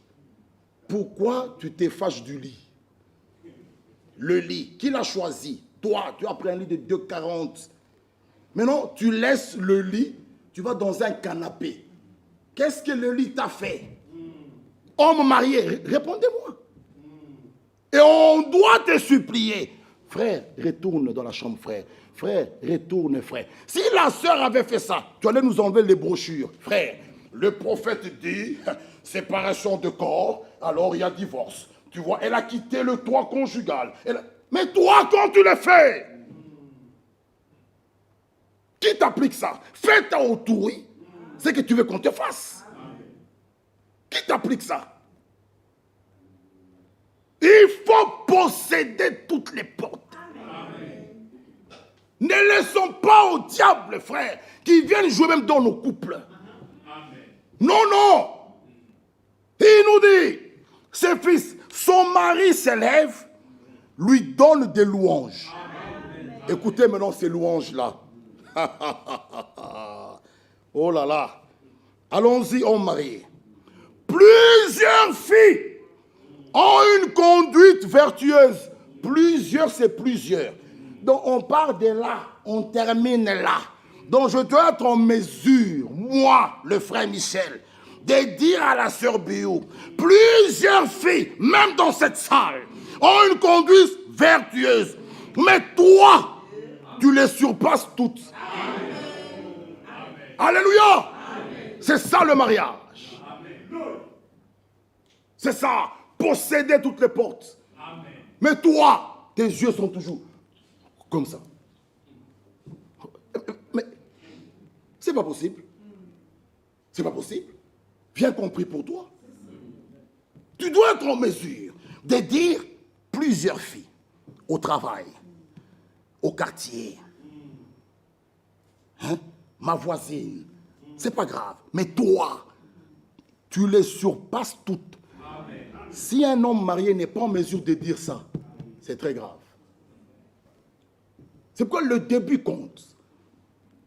Pourquoi tu te fâches du lit? Le lit, qui l'a choisi? Toi, tu as pris un lit de 2,40. Maintenant, tu laisses le lit, tu vas dans un canapé. Qu'est-ce que le lit t'a fait? Homme marié, répondez-moi. Et on doit te supplier. Frère, retourne dans la chambre, frère. Frère, retourne, frère. Si la sœur avait fait ça, tu allais nous enlever les brochures. Frère, le prophète dit, séparation de corps, alors il y a divorce. Tu vois, elle a quitté le toit conjugal. Mais toi, quand tu le fais, qui t'applique ça? Fais ta autorie. C'est que tu veux qu'on te fasse. Qui t'applique ça? Il faut posséder toutes les portes. Ne laissons pas au diable, frère, qui viennent jouer même dans nos couples. Non, non. Il nous dit, ses fils, son mari s'élève, lui donne des louanges. Écoutez maintenant ces louanges-là. Oh là là. Allons-y, hommes mariés. Plusieurs filles ont une conduite vertueuse. Plusieurs, c'est plusieurs. Donc on part de là, on termine là. Donc je dois être en mesure, moi, le frère Michel, de dire à la sœur Biou, plusieurs filles, même dans cette salle, ont une conduite vertueuse. Mais toi, tu les surpasses toutes. Amen. Alléluia. C'est ça le mariage. Amen. C'est ça, posséder toutes les portes. Amen. Mais toi, tes yeux sont toujours comme ça. Mais c'est pas possible. C'est pas possible. Bien compris pour toi. Tu dois être en mesure de dire plusieurs filles au travail, au quartier, hein? Ma voisine, c'est pas grave. Mais toi, tu les surpasses toutes. Amen. Si un homme marié n'est pas en mesure de dire ça, c'est très grave. C'est pourquoi le début compte.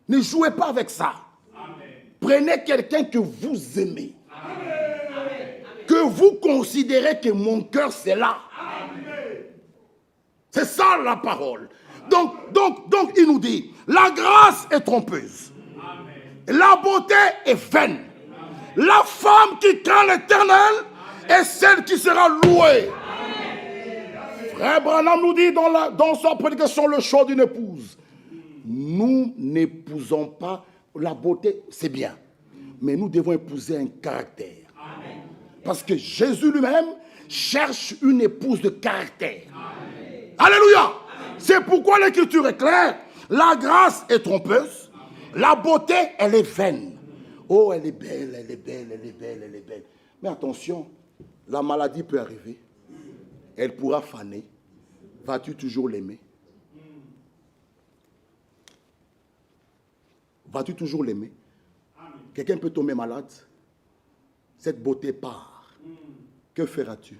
Ne jouez pas avec ça. Amen. Prenez quelqu'un que vous aimez. Amen. Que vous considérez que mon cœur c'est là. Amen. C'est ça la parole. Donc, il nous dit, la grâce est trompeuse. Amen. La beauté est vaine. Amen. La femme qui craint l'Éternel est celle qui sera louée. Amen. Frère Branham nous dit dans sa prédication le choix d'une épouse. Nous n'épousons pas la beauté, c'est bien. Mais nous devons épouser un caractère. Amen. Parce que Jésus lui-même cherche une épouse de caractère. Amen. Alléluia. Amen. C'est pourquoi l'écriture est claire. La grâce est trompeuse. Amen. La beauté, elle est vaine. Oh, elle est belle, elle est belle, elle est belle, elle est belle. Mais attention, la maladie peut arriver. Elle pourra faner. Vas-tu toujours l'aimer? Vas-tu toujours l'aimer? Quelqu'un peut tomber malade. Cette beauté part. Que feras-tu?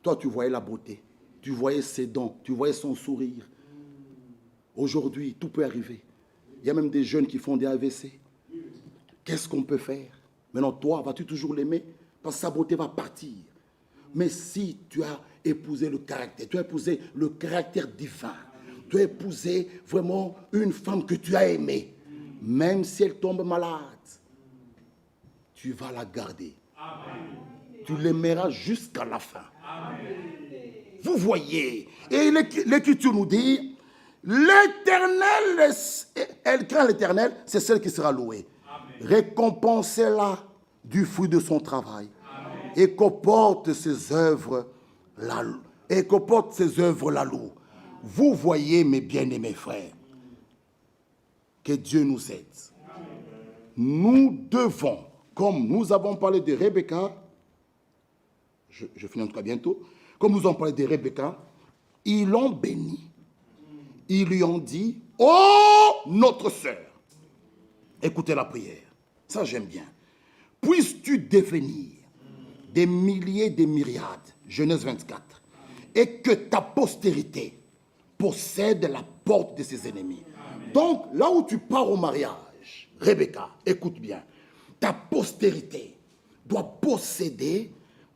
Toi, tu voyais la beauté. Tu voyais ses dents. Tu voyais son sourire. Aujourd'hui, tout peut arriver. Il y a même des jeunes qui font des AVC. Qu'est-ce qu'on peut faire? Maintenant, toi, vas-tu toujours l'aimer? Parce que sa beauté va partir. Mais si tu as épousé le caractère, tu as épousé le caractère divin, tu as épousé vraiment une femme que tu as aimée, même si elle tombe malade, tu vas la garder. Amen. Tu l'aimeras jusqu'à la fin. Amen. Vous voyez. Et l'Écriture nous dit, l'Éternel, elle craint l'Éternel, c'est celle qui sera louée. Récompensez-la du fruit de son travail. Amen. Et qu'on porte ses œuvres la loue. Vous voyez, mes bien-aimés frères, que Dieu nous aide. Amen. Nous devons, comme nous avons parlé de Rebecca, je finis en tout cas bientôt, comme nous avons parlé de Rebecca, ils l'ont béni. Ils lui ont dit, oh, notre sœur, écoutez la prière. Ça, j'aime bien. Puisses-tu devenir des milliers, des myriades, Genèse 24, et que ta postérité possède la porte de ses ennemis. Amen. Donc, là où tu pars au mariage, Rebecca, écoute bien, ta postérité doit posséder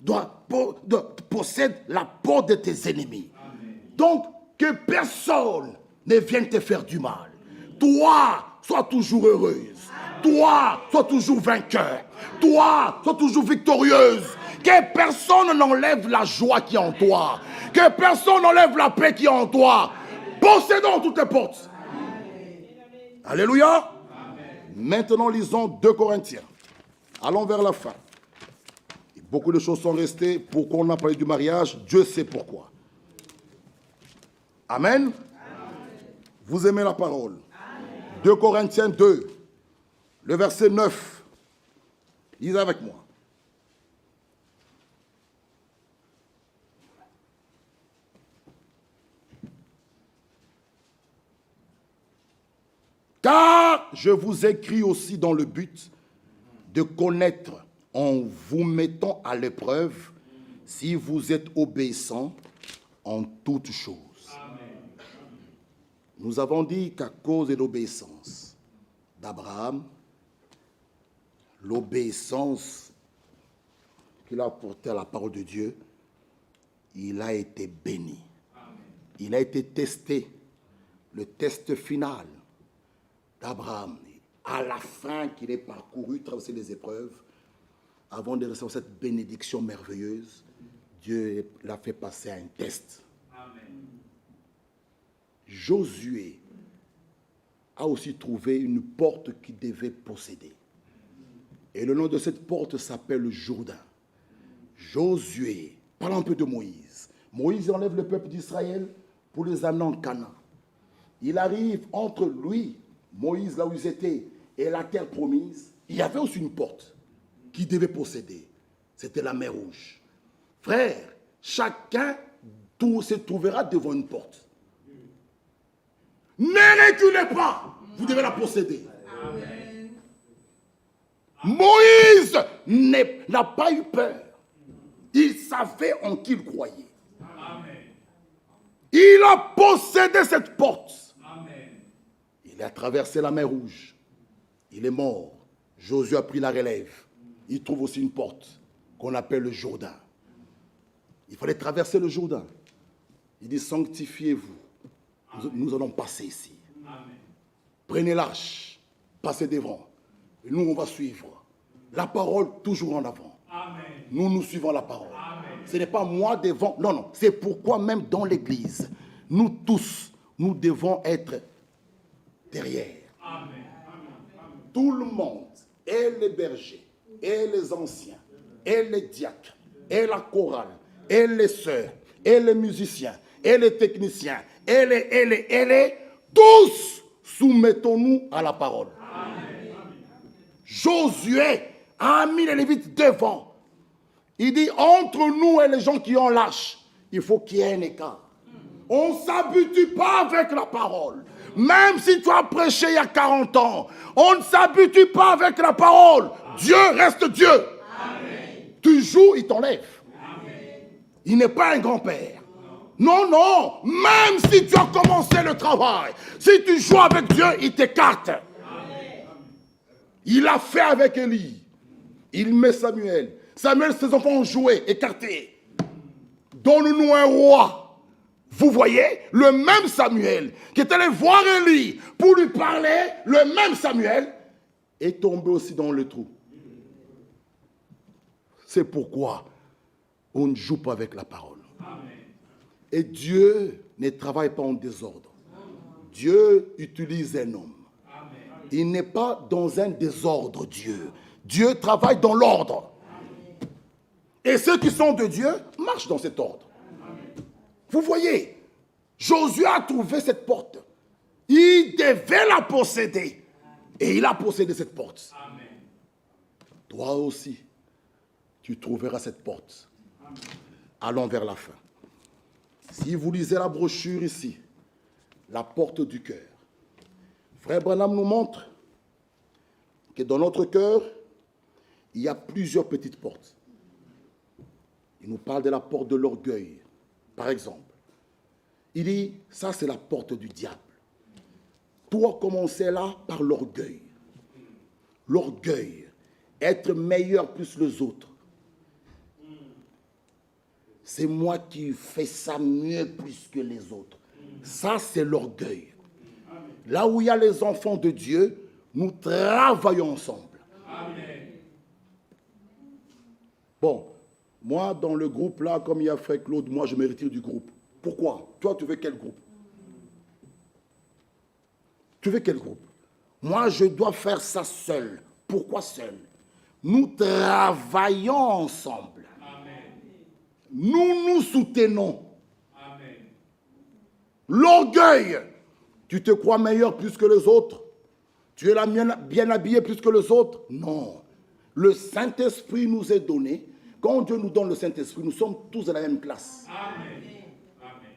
la porte de tes ennemis. Amen. Donc, que personne ne vienne te faire du mal. Toi, sois toujours heureuse. Toi, sois toujours vainqueur. Toi, sois toujours victorieuse. Que personne n'enlève la joie qui est en toi. Que personne n'enlève la paix qui est en toi. Possédons toutes les portes. Amen. Alléluia. Amen. Maintenant, lisons 2 Corinthiens. Allons vers la fin. Beaucoup de choses sont restées. Pourquoi on a parlé du mariage? Dieu sait pourquoi. Amen. Amen. Vous aimez la parole. Amen. 2 Corinthiens 2, le verset 9. Lisez avec moi. Car je vous écris aussi dans le but de connaître en vous mettant à l'épreuve si vous êtes obéissants en toutes choses. Nous avons dit qu'à cause de l'obéissance d'Abraham, l'obéissance qu'il a apportée à la parole de Dieu, il a été béni. Amen. Il a été testé. Le test final d'Abraham, à la fin qu'il ait parcouru, traversé les épreuves, avant de recevoir cette bénédiction merveilleuse, Dieu l'a fait passer à un test. Amen. Josué a aussi trouvé une porte qu'il devait posséder. Et le nom de cette porte s'appelle le Jourdain. Josué, parlons un peu de Moïse. Moïse enlève le peuple d'Israël pour les amener en Canaan. Il arrive entre lui, Moïse, là où ils étaient, et la terre promise. Il y avait aussi une porte qu'il devait posséder. C'était la mer Rouge. Frère, chacun se trouvera devant une porte. Ne reculez pas, vous devez la posséder. Amen. Moïse n'a pas eu peur. Il savait en qui il croyait. Amen. Il a possédé cette porte. Amen. Il a traversé la mer Rouge. Il est mort. Josué a pris la relève. Il trouve aussi une porte qu'on appelle le Jourdain. Il fallait traverser le Jourdain. Il dit, sanctifiez-vous. Nous allons passer ici. Amen. Prenez l'arche, passez devant. Et nous, on va suivre. La parole toujours en avant. Amen. Nous suivons la parole. Amen. Ce n'est pas moi devant. Non, non. C'est pourquoi même dans l'église, nous tous, nous devons être derrière. Amen. Tout le monde, et les bergers, et les anciens, et les diacres, et la chorale, et les sœurs, et les musiciens, et les techniciens, tous soumettons-nous à la parole. Amen. Josué a mis les Lévites devant. Il dit, entre nous et les gens qui ont l'arche, il faut qu'il y ait un écart. On ne s'habitue pas avec la parole. Même si tu as prêché il y a 40 ans, on ne s'habitue pas avec la parole. Dieu reste Dieu. Amen. Tu joues, il t'enlève. Amen. Il n'est pas un grand-père. Non, non, même si tu as commencé le travail, si tu joues avec Dieu, il t'écarte. Amen. Il a fait avec Élie. Il met Samuel. Samuel, ses enfants ont joué, écarté. Donne-nous un roi. Vous voyez, le même Samuel qui est allé voir Élie pour lui parler, le même Samuel est tombé aussi dans le trou. C'est pourquoi on ne joue pas avec la parole. Amen. Et Dieu ne travaille pas en désordre. Dieu utilise un homme. Il n'est pas dans un désordre, Dieu. Dieu travaille dans l'ordre. Et ceux qui sont de Dieu marchent dans cet ordre. Vous voyez, Josué a trouvé cette porte. Il devait la posséder. Et il a possédé cette porte. Toi aussi, tu trouveras cette porte. Allons vers la fin. Si vous lisez la brochure ici, la porte du cœur, Frère Branham nous montre que dans notre cœur, il y a plusieurs petites portes. Il nous parle de la porte de l'orgueil, par exemple. Il dit, ça c'est la porte du diable. Tout a commencé là par l'orgueil. L'orgueil, être meilleur plus que les autres. C'est moi qui fais ça mieux plus que les autres. Ça c'est l'orgueil. Là où il y a les enfants de Dieu, nous travaillons ensemble. Amen. Bon, moi dans le groupe là, comme il y a Frère Claude, moi je me retire du groupe. Pourquoi? Toi tu veux quel groupe? Tu veux quel groupe? Moi je dois faire ça seul. Pourquoi seul? Nous travaillons ensemble. Amen. Nous nous soutenons. Amen. L'orgueil. Tu te crois meilleur plus que les autres? Tu es bien habillé plus que les autres? Non. Le Saint-Esprit nous est donné. Quand Dieu nous donne le Saint-Esprit, nous sommes tous de la même classe. Amen. Amen.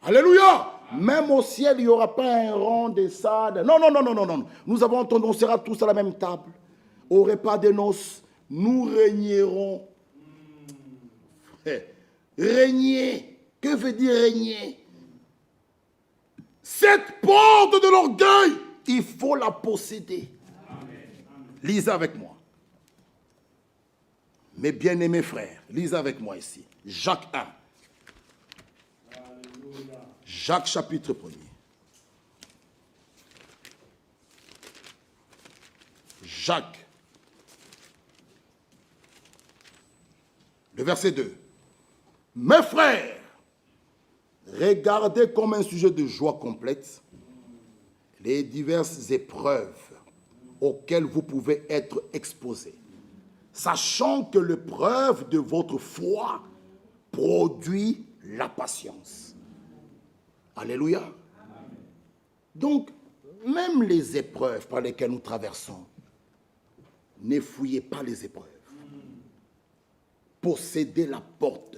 Alléluia. Amen. Même au ciel, il n'y aura pas un rang de ça. Non. Nous avons entendu, on sera tous à la même table. Au repas des noces, nous régnerons. Régner. Que veut dire régner? Cette porte de l'orgueil, il faut la posséder. Amen. Lisez avec moi. Mes bien-aimés frères, lisez avec moi ici. Jacques 1. Alléluia. Jacques chapitre 1er. Jacques. Le verset 2. Mes frères, regardez comme un sujet de joie complète les diverses épreuves auxquelles vous pouvez être exposés, sachant que l'épreuve de votre foi produit la patience. Alléluia. Donc, même les épreuves par lesquelles nous traversons, ne fouillez pas les épreuves. Possédez la porte.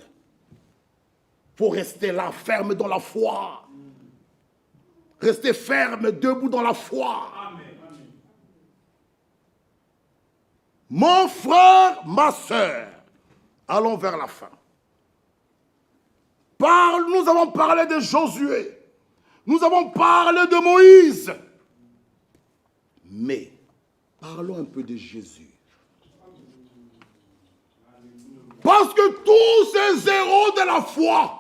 Il faut rester là, ferme dans la foi. Restez ferme, debout dans la foi. Amen. Mon frère, ma soeur, allons vers la fin. Nous avons parlé de Josué. Nous avons parlé de Moïse. Mais, parlons un peu de Jésus. Parce que tous ces héros de la foi,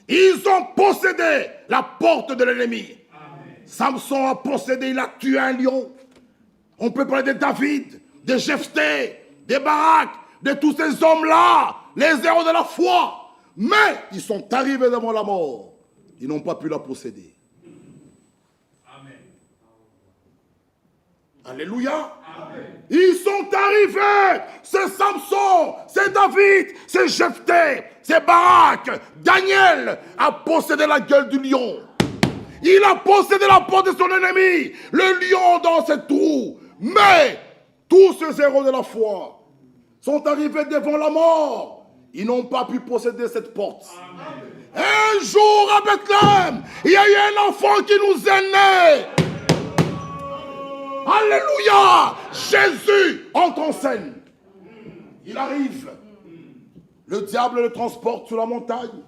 ils ont possédé la porte de l'ennemi. Samson a possédé, il a tué un lion. On peut parler de David, de Jephthé, de Barak, de tous ces hommes-là, les héros de la foi. Mais ils sont arrivés devant la mort. Ils n'ont pas pu la posséder. Amen. Alléluia. Amen. Ils sont arrivés. C'est Samson, c'est David, c'est Jephthé, c'est Barak. Daniel a possédé la gueule du lion. Il a possédé la porte de son ennemi. Le lion dans cette trou. Mais tous ces héros de la foi sont arrivés devant la mort. Ils n'ont pas pu posséder cette porte. Amen. Un jour à Bethléem, il y a eu un enfant qui nous est né. Alléluia. Jésus entre en scène. Il arrive. Le diable le transporte sur la montagne.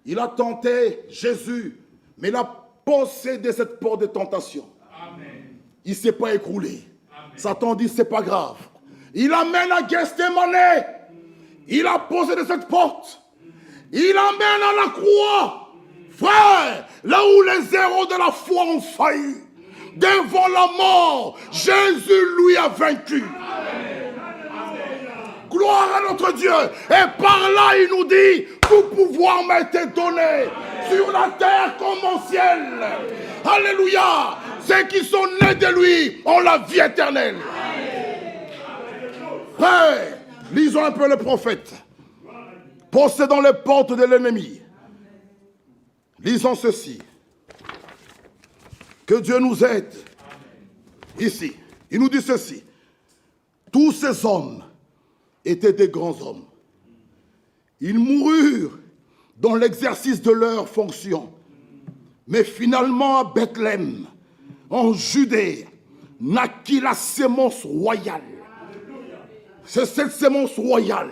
Il a tenté Jésus, mais il a possédé cette porte de tentation. Amen. Il ne s'est pas écroulé. Amen. Satan dit, c'est pas grave. Il amène à Gethsémane. Il a possédé cette porte. Il amène à la croix. Frère, là où les héros de la foi ont failli, devant la mort, Jésus lui a vaincu. Amen. Gloire à notre Dieu. Et par là, il nous dit, Tout pouvoir m'a été donné sur la terre comme au ciel. Alléluia. Ceux qui sont nés de lui ont la vie éternelle. Frère, lisons un peu le prophète. Possédant les portes de l'ennemi. Lisons ceci. Que Dieu nous aide. Ici, il nous dit ceci. Tous ces hommes étaient des grands hommes. Ils moururent dans l'exercice de leurs fonctions. Mais finalement, à Bethléem, en Judée, naquit la sémence royale. C'est cette sémence royale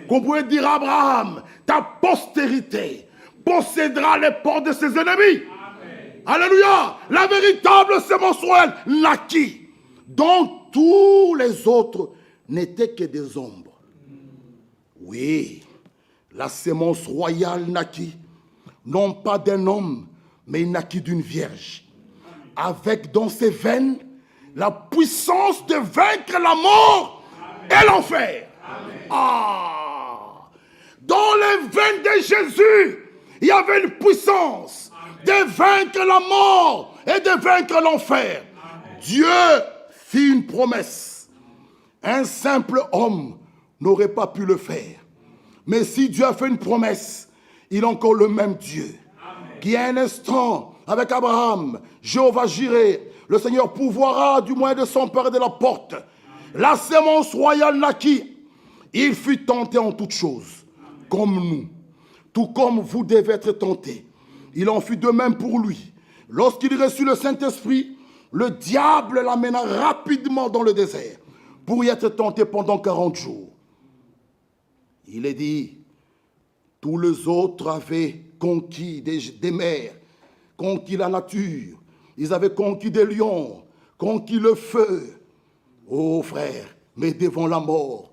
qu'on pourrait dire à Abraham, ta postérité possédera les portes de ses ennemis. Amen. Alléluia. La véritable sémence royale naquit, dont tous les autres n'étaient que des ombres. Oui, la sémence royale naquit, non pas d'un homme, mais il naquit d'une vierge, avec dans ses veines la puissance de vaincre la mort et l'enfer. Ah! Dans les veines de Jésus, il y avait une puissance de vaincre la mort et de vaincre l'enfer. Dieu fit une promesse. Un simple homme n'aurait pas pu le faire. Mais si Dieu a fait une promesse, il est encore le même Dieu. Qui à un instant, avec Abraham, Jéhovah Jireh, le Seigneur pourvoira du moyen de son père et de la porte. La sémence royale naquit. Il fut tenté en toutes choses, comme nous. Tout comme vous devez être tentés. Il en fut de même pour lui. Lorsqu'il reçut le Saint-Esprit, le diable l'amena rapidement dans le désert pour y être tenté pendant 40 jours. Il est dit, tous les autres avaient conquis des mers, conquis la nature. Ils avaient conquis des lions, conquis le feu. Oh frère, mais devant la mort,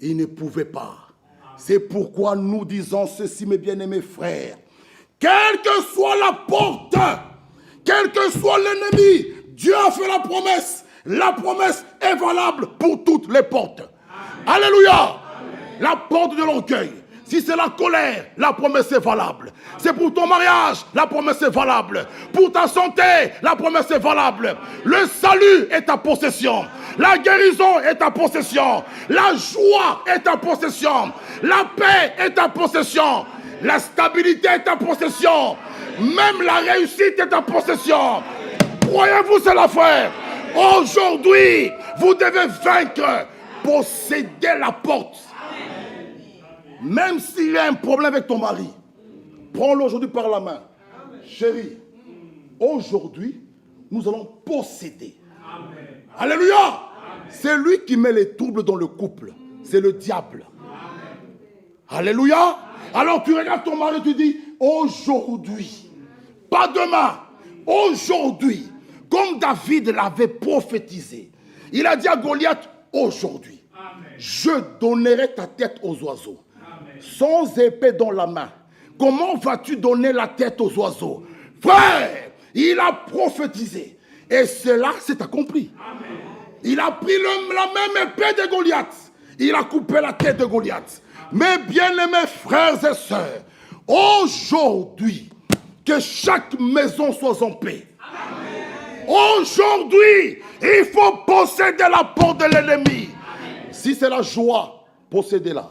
ils ne pouvaient pas. C'est pourquoi nous disons ceci, mes bien-aimés frères. Quelle que soit la porte, quel que soit l'ennemi, Dieu a fait la promesse. La promesse est valable pour toutes les portes. Amen. Alléluia. Amen. La porte de l'orgueil. Si c'est la colère, la promesse est valable. C'est pour ton mariage, la promesse est valable. Pour ta santé, la promesse est valable. Le salut est ta possession. La guérison est ta possession. La joie est ta possession. La paix est ta possession. La stabilité est ta possession. Même la réussite est ta possession. Croyez-vous cela, frère? Aujourd'hui, vous devez vaincre, posséder la porte. Même s'il y a un problème avec ton mari, prends-le aujourd'hui par la main. Chérie, aujourd'hui, nous allons posséder. Amen. Alléluia. Amen. C'est lui qui met les troubles dans le couple. C'est le diable. Amen. Alléluia. Amen. Alors tu regardes ton mari et tu dis, aujourd'hui, pas demain, aujourd'hui, comme David l'avait prophétisé. Il a dit à Goliath, aujourd'hui, je donnerai ta tête aux oiseaux. Sans épée dans la main. Comment vas-tu donner la tête aux oiseaux? Frère, il a prophétisé. Et cela s'est accompli. Amen. Il a pris la même épée de Goliath. Il a coupé la tête de Goliath. Mes bien-aimés frères et sœurs, aujourd'hui, que chaque maison soit en paix. Amen. Aujourd'hui, il faut posséder la porte de l'ennemi. Amen. Si c'est la joie, possédez-la.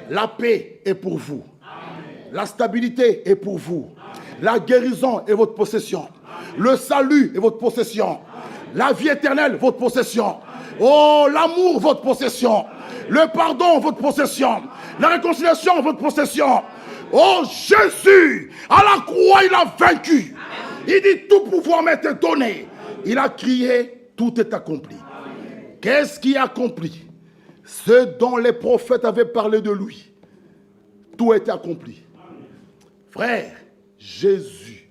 La paix est pour vous. Amen. La stabilité est pour vous. Amen. La guérison est votre possession. Amen. Le salut est votre possession. Amen. La vie éternelle, votre possession. Amen. Oh, l'amour, votre possession. Amen. Le pardon, votre possession. Amen. La réconciliation, votre possession. Oh, Jésus, à la croix, il a vaincu. Amen. Il dit, tout pouvoir m'est donné. Amen. Il a crié, tout est accompli. Qu'est-ce qui est accompli? Ce dont les prophètes avaient parlé de lui, tout était accompli. Amen. Frère, Jésus,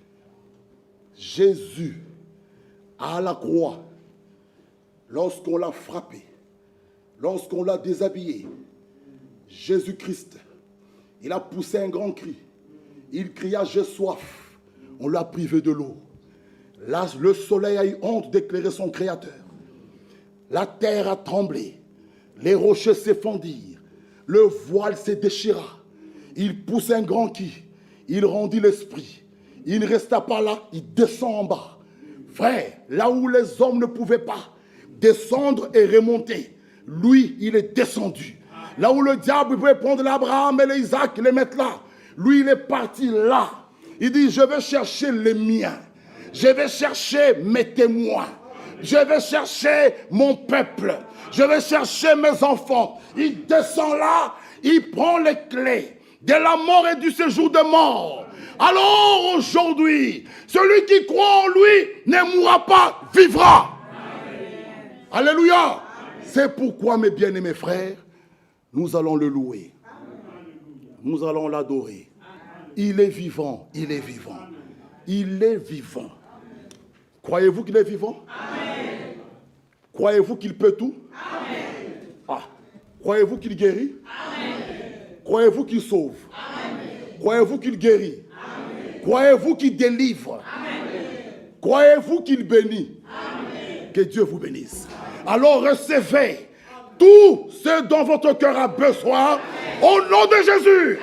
à la croix, lorsqu'on l'a frappé, lorsqu'on l'a déshabillé, Jésus-Christ, il a poussé un grand cri. Il cria, j'ai soif. On l'a privé de l'eau. Là, le soleil a eu honte d'éclairer son Créateur. La terre a tremblé. Les rochers s'effondirent. Le voile se déchira. Il pousse un grand cri. Il rendit l'esprit. Il ne resta pas là, il descend en bas. Frère, là où les hommes ne pouvaient pas descendre et remonter, lui, il est descendu. Là où le diable pouvait prendre l'Abraham et l'Isaac et les mettre là, lui, il est parti là. Il dit, je vais chercher les miens. Je vais chercher mes témoins. Je vais chercher mon peuple. Je vais chercher mes enfants. Il descend là, il prend les clés de la mort et du séjour de mort. Alors aujourd'hui, celui qui croit en lui ne mourra pas, vivra. Amen. Alléluia. C'est pourquoi, mes bien-aimés frères, nous allons le louer. Nous allons l'adorer. Il est vivant, il est vivant. Il est vivant. Croyez-vous qu'il est vivant? Amen. Croyez-vous qu'il peut tout? Amen. Ah. Croyez-vous qu'il guérit? Amen. Croyez-vous qu'il sauve? Amen. Croyez-vous qu'il guérit? Amen. Croyez-vous qu'il délivre? Amen. Croyez-vous qu'il bénit? Amen. Que Dieu vous bénisse. Alors recevez tout ce dont votre cœur a besoin. Amen. Au nom de Jésus.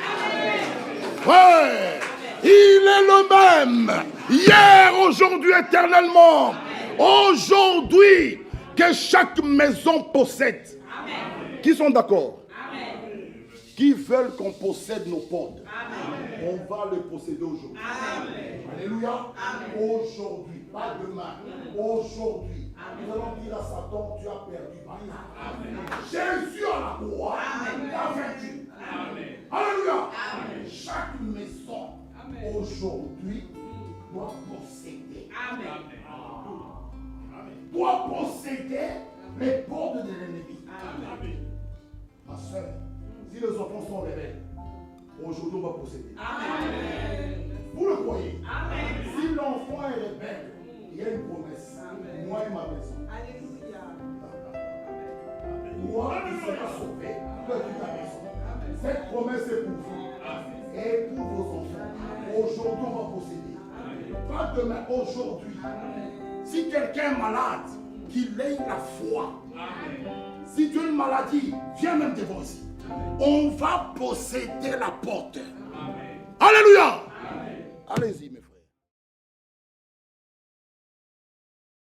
Ouais. Il est le même, hier, aujourd'hui, éternellement. Aujourd'hui, que chaque maison possède. Amen. Qui sont d'accord? Amen. Qui veulent qu'on possède nos portes? Amen. On va les posséder aujourd'hui. Alléluia. Aujourd'hui, pas demain. Aujourd'hui. Nous allons dire à Satan, tu as perdu. Jésus à la croix, il a vaincu. Alléluia. Chaque maison aujourd'hui doit posséder. Doit posséder les portes de l'ennemi. Ma soeur, si les enfants sont rebelles, aujourd'hui on va posséder. Vous le croyez? Si l'enfant est rebelle, il y a une promesse. Moi et ma maison. Alléluia. Moi, tu seras sauvé, toi et ta maison. Cette promesse est pour vous et pour vos enfants. Aujourd'hui, on va posséder. Pas demain, aujourd'hui. Si quelqu'un est malade, qu'il ait la foi. Si tu as une maladie, viens même devant ici. On va posséder la porte. Alléluia. Allez-y, mes frères.